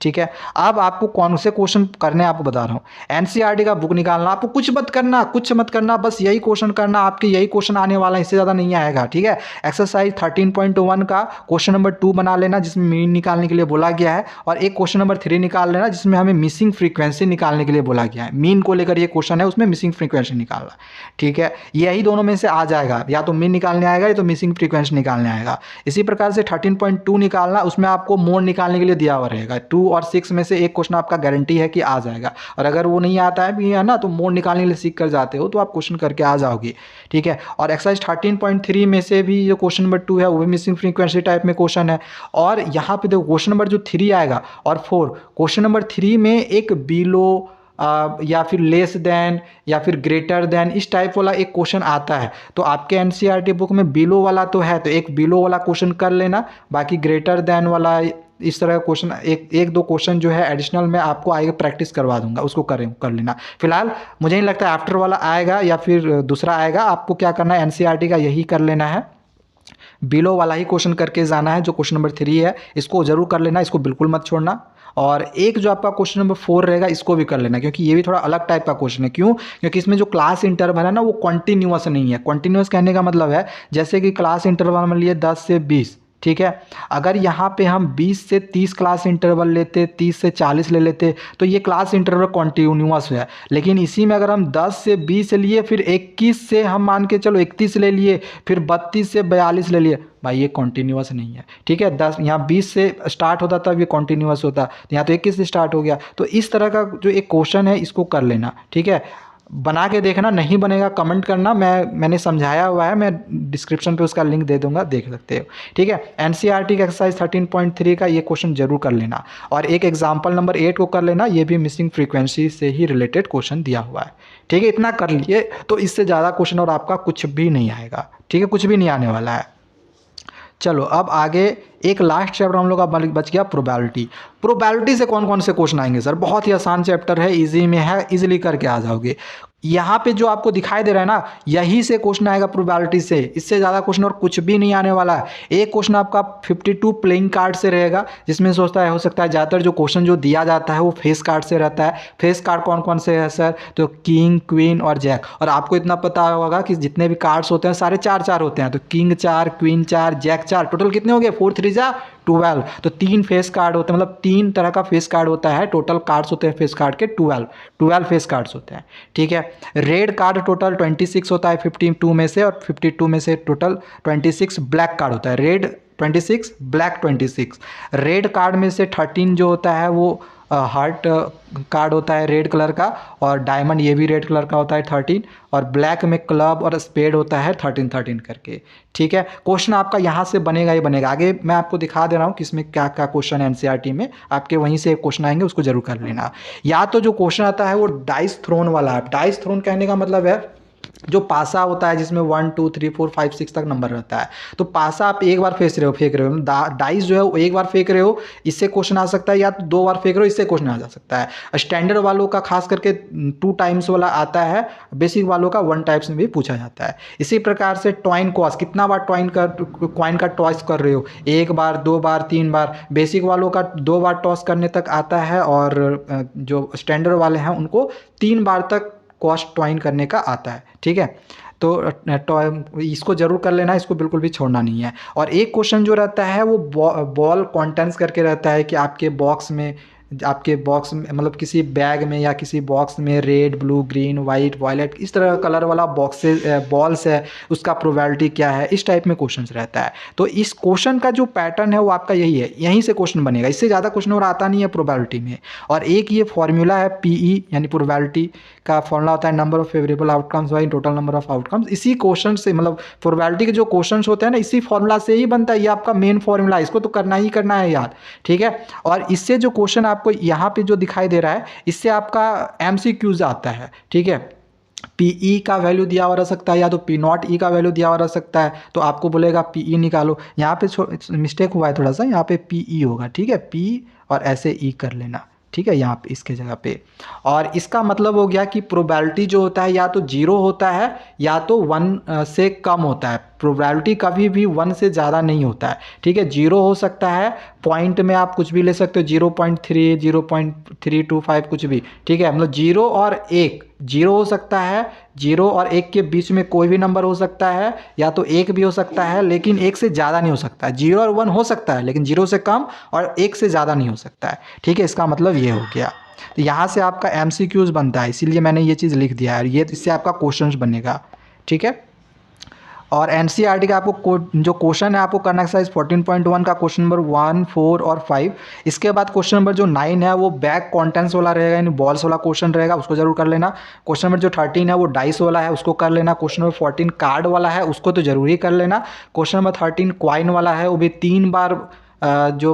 Speaker 1: ठीक है, अब आपको कौन से क्वेश्चन करने आपको बता रहा हूँ। एनसीईआरटी का बुक निकालना, आपको कुछ मत करना, कुछ मत करना, बस यही क्वेश्चन करना, आपके यही क्वेश्चन आने वाला है, इससे ज़्यादा नहीं आएगा। ठीक है, एक्सरसाइज 13.1 का क्वेश्चन नंबर 2 बना लेना जिसमें मीन निकालने के लिए बोला गया है, और एक क्वेश्चन नंबर 3 निकाल लेना जिसमें हमें मिसिंग फ्रीक्वेंसी निकालने के लिए बोला गया है। मीन को लेकर ये क्वेश्चन है, उसमें मिसिंग फ्रीक्वेंसी निकालना। ठीक है, यही दोनों में से आ जाएगा, या तो मीन निकालने आएगा या तो मिसिंग फ्रीक्वेंसी निकालने आएगा। इसी प्रकार से 13.2 निकालना, उसमें आपको मोड निकालने के लिए दिया हुआ रहेगा। 2 और 6 में से क्वेश्चन आपका गारंटी है कि आ जाएगा, और अगर वो नहीं आता है भी है ना, तो मोड निकालने के लिए सीख कर जाते हो तो आप क्वेश्चन करके आ जाओगे। ठीक है, और एक्सरसाइज 13.3 में से भी जो क्वेश्चन नंबर 2 है वो भी मिसिंग फ्रीक्वेंसी टाइप में क्वेश्चन है। और यहाँ पे देखो क्वेश्चन नंबर जो 3 आएगा और 4, क्वेश्चन नंबर 3 में एक बिलो या फिर लेस देन या फिर ग्रेटर देन इस टाइप वाला एक क्वेश्चन आता है। तो आपके एनसीईआरटी बुक में बिलो वाला तो है, तो एक बिलो वाला क्वेश्चन कर लेना, बाकी ग्रेटर देन वाला इस तरह का क्वेश्चन एक दो क्वेश्चन जो है एडिशनल में आपको आगे प्रैक्टिस करवा दूंगा, उसको कर लेना। फिलहाल मुझे नहीं लगता आफ्टर वाला आएगा या फिर दूसरा आएगा। आपको क्या करना है, एनसीईआरटी का यही कर लेना है, बिलो वाला ही क्वेश्चन करके जाना है। जो क्वेश्चन नंबर 3 है इसको जरूर कर लेना, इसको बिल्कुल मत छोड़ना। और एक जो आपका क्वेश्चन नंबर 4 रहेगा इसको भी कर लेना, क्योंकि ये भी थोड़ा अलग टाइप का क्वेश्चन है। क्यों, क्योंकि इसमें जो क्लास इंटरवल है ना वो कॉन्टिन्यूअस नहीं है। कॉन्टिन्यूअस कहने का मतलब है जैसे कि क्लास इंटरवल में लिए 10 से 20, ठीक है, अगर यहाँ पे हम 20 से 30 क्लास इंटरवल लेते, 30 से 40 ले लेते, तो ये क्लास इंटरवल कॉन्टिन्यूअस है। लेकिन इसी में अगर हम 10 से 20 लिए, फिर 21 से हम मान के चलो 31 ले लिए, फिर 32 से 42 ले लिए, भाई ये कॉन्टिन्यूअस नहीं है। ठीक है, 10 यहाँ 20 से स्टार्ट होता तब ये कॉन्टिन्यूअस होता, तो यहाँ तो 21 से स्टार्ट हो गया। तो इस तरह का जो एक क्वेश्चन है इसको कर लेना। ठीक है, बना के देखना, नहीं बनेगा कमेंट करना, मैंने समझाया हुआ है, मैं डिस्क्रिप्शन पे उसका लिंक दे दूंगा, देख सकते हो। ठीक है, एनसीईआरटी का एक्सरसाइज 13.3 का ये क्वेश्चन जरूर कर लेना, और एक एग्जांपल नंबर 8 को कर लेना, ये भी मिसिंग फ्रीक्वेंसी से ही रिलेटेड क्वेश्चन दिया हुआ है। ठीक है, इतना कर लिए तो इससे ज़्यादा क्वेश्चन और आपका कुछ भी नहीं आएगा। ठीक है, कुछ भी नहीं आने वाला है। चलो अब आगे एक लास्ट चैप्टर हम लोग का बच गया प्रोबेबिलिटी। प्रोबेबिलिटी से कौन कौन से क्वेश्चन आएंगे सर, बहुत ही आसान चैप्टर है, इजी में है, इजीली करके आ जाओगे। यहाँ पे जो आपको दिखाई दे रहा है ना, यही से क्वेश्चन आएगा प्रोबेबिलिटी से, इससे ज़्यादा क्वेश्चन और कुछ भी नहीं आने वाला है। एक क्वेश्चन आपका 52 प्लेइंग कार्ड से रहेगा, जिसमें सोचता है हो सकता है ज़्यादातर जो क्वेश्चन जो दिया जाता है वो फेस कार्ड से रहता है। फेस कार्ड कौन कौन से है सर, तो किंग, क्वीन और जैक। और आपको इतना पता होगा कि जितने भी कार्ड्स होते हैं सारे 4-4 होते हैं, तो किंग 4, क्वीन 4, जैक 4, टोटल कितने हो गए, 4 3 जा 12। तो 3 फेस कार्ड होते हैं, मतलब 3 तरह का फेस कार्ड होता है, टोटल कार्ड्स होते हैं फेस कार्ड के 12 फेस कार्ड्स होते हैं। ठीक है, रेड कार्ड टोटल 26 होता है 52 में से, और 52 में से टोटल 26 ब्लैक कार्ड होता है। Red 26, black 26। रेड कार्ड में से 13 जो होता है वो हार्ट कार्ड होता है रेड कलर का, और डायमंड ये भी रेड कलर का होता है 13, और ब्लैक में क्लब और स्पेड होता है 13 करके। ठीक है, क्वेश्चन आपका यहाँ से बनेगा ही बनेगा। आगे मैं आपको दिखा दे रहा हूँ कि इसमें क्या क्या क्वेश्चन है एनसीईआरटी में, आपके वहीं से एक क्वेश्चन आएंगे, उसको जरूर कर लेना। या तो जो क्वेश्चन आता है वो डाइस थ्रोन वाला है। डाइस थ्रोन कहने का मतलब है जो पासा होता है जिसमें 1 2 3 4 5 6 तक नंबर रहता है, तो पासा आप एक बार फेंक रहे हो डाइस जो है वो एक बार फेंक रहे हो, इससे क्वेश्चन आ सकता है, या तो 2 बार फेंक रहे हो, इससे क्वेश्चन आ जा सकता है। स्टैंडर्ड वालों का खास करके 2 टाइम्स वाला आता है, बेसिक वालों का 1 टाइम्स में भी पूछा जाता है। इसी प्रकार से टॉइन टॉस, कितना बार कॉइन का टॉस कर रहे हो, 1 बार 2 बार 3 बार, बेसिक वालों का 2 बार टॉस करने तक आता है, और जो स्टैंडर्ड वाले हैं उनको 3 बार तक कॉस्ट टॉइन करने का आता है। ठीक है, तो इसको जरूर कर लेना, इसको बिल्कुल भी छोड़ना नहीं है। और एक क्वेश्चन जो रहता है वो बॉल कंटेंट्स करके रहता है कि आपके बॉक्स में मतलब किसी बैग में या किसी बॉक्स में red blue green white violet इस तरह कलर वाला बॉल्स है, उसका प्रोबेबिलिटी क्या है, इस टाइप में क्वेश्चन रहता है। तो इस क्वेश्चन का जो पैटर्न है वो आपका यही है, यहीं से क्वेश्चन बनेगा, इससे ज़्यादा क्वेश्चन और आता नहीं है प्रोबेबिलिटी में। और एक ये फॉर्मूला है पीई, यानी प्रोबेबिलिटी का फॉर्मूला होता है number of favourable outcomes by total number of outcomes. इसी क्वेश्चन से, मतलब प्रोबेबिलिटी के जो क्वेश्चन होते हैं ना, इसी फॉर्मूला से ही बनता है, ये आपका मेन फॉर्मूला है, इसको तो करना ही करना है यार। ठीक है, और इससे जो क्वेश्चन आपको यहाँ पे जो दिखाई दे रहा है, इससे आपका एमसीक्यूज आता है। ठीक है, पीई का वैल्यू दिया हुआ रह सकता है, या तो पी नॉट ई का वैल्यू दिया हुआ रह सकता है, तो आपको बोलेगा पीई निकालो। यहाँ पे मिस्टेक हुआ है थोड़ा सा, यहाँ पे पीई होगा। ठीक है, पी और ऐसे ई कर लेना। ठीक है, यहाँ पे इसके जगह पे। और इसका मतलब हो गया कि प्रोबेबिलिटी जो होता है या तो 0 होता है या तो 1 से कम होता है। प्रोबेबिलिटी कभी भी 1 से ज़्यादा नहीं होता है। ठीक है, 0 हो सकता है, पॉइंट में आप कुछ भी ले सकते हो, 0.3 0.325 कुछ भी। ठीक है, मतलब 0 और 1, 0 हो सकता है, 0 और 1 के बीच में कोई भी नंबर हो सकता है, या तो 1 भी हो सकता है, लेकिन 1 से ज़्यादा नहीं हो सकता है। 0 और 1 हो सकता है, लेकिन 0 से कम और 1 से ज़्यादा नहीं हो सकता है। ठीक है, इसका मतलब ये हो गया। तो यहाँ से आपका एमसीक्यूज बनता है, इसीलिए मैंने ये चीज़ लिख दिया है, ये इससे आपका क्वेश्चन बनेगा। ठीक है, और एनसीईआरटी का आपको जो क्वेश्चन है आपको करना एक्सरसाइज 14.1 का क्वेश्चन नंबर 1, 4 और 5। इसके बाद क्वेश्चन नंबर जो 9 है वो बैग कॉन्टेंट्स वाला रहेगा, यानी बॉल्स वाला क्वेश्चन रहेगा, उसको जरूर कर लेना। क्वेश्चन नंबर जो 13 है वो डाइस वाला है, उसको कर लेना। क्वेश्चन नंबर 14 कार्ड वाला है, उसको तो जरूर ही कर लेना। क्वेश्चन नंबर 13 क्वाइन वाला है, वो भी 3 बार जो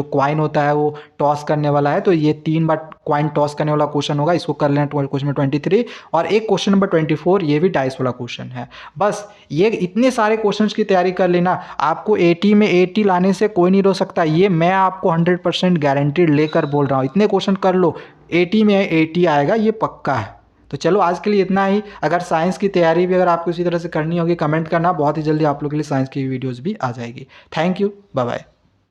Speaker 1: क्वाइन होता है वो टॉस करने वाला है, तो ये 3 बार क्वाइन टॉस करने वाला क्वेश्चन होगा, इसको कर लेना। क्वेश्चन नंबर 23 और एक क्वेश्चन नंबर 24, ये भी डाइस वाला क्वेश्चन है। बस ये इतने सारे क्वेश्चंस की तैयारी कर लेना, आपको 80 में 80 लाने से कोई नहीं रोक सकता, ये मैं आपको 100% गारंटीड लेकर बोल रहा हूँ। इतने क्वेश्चन कर लो, 80 में 80 आएगा, ये पक्का है। तो चलो आज के लिए इतना ही। अगर साइंस की तैयारी भी अगर आपको इसी तरह से करनी होगी, कमेंट करना, बहुत ही जल्दी आप लोग के लिए साइंस की वीडियोस भी आ जाएगी। Thank you, bye bye.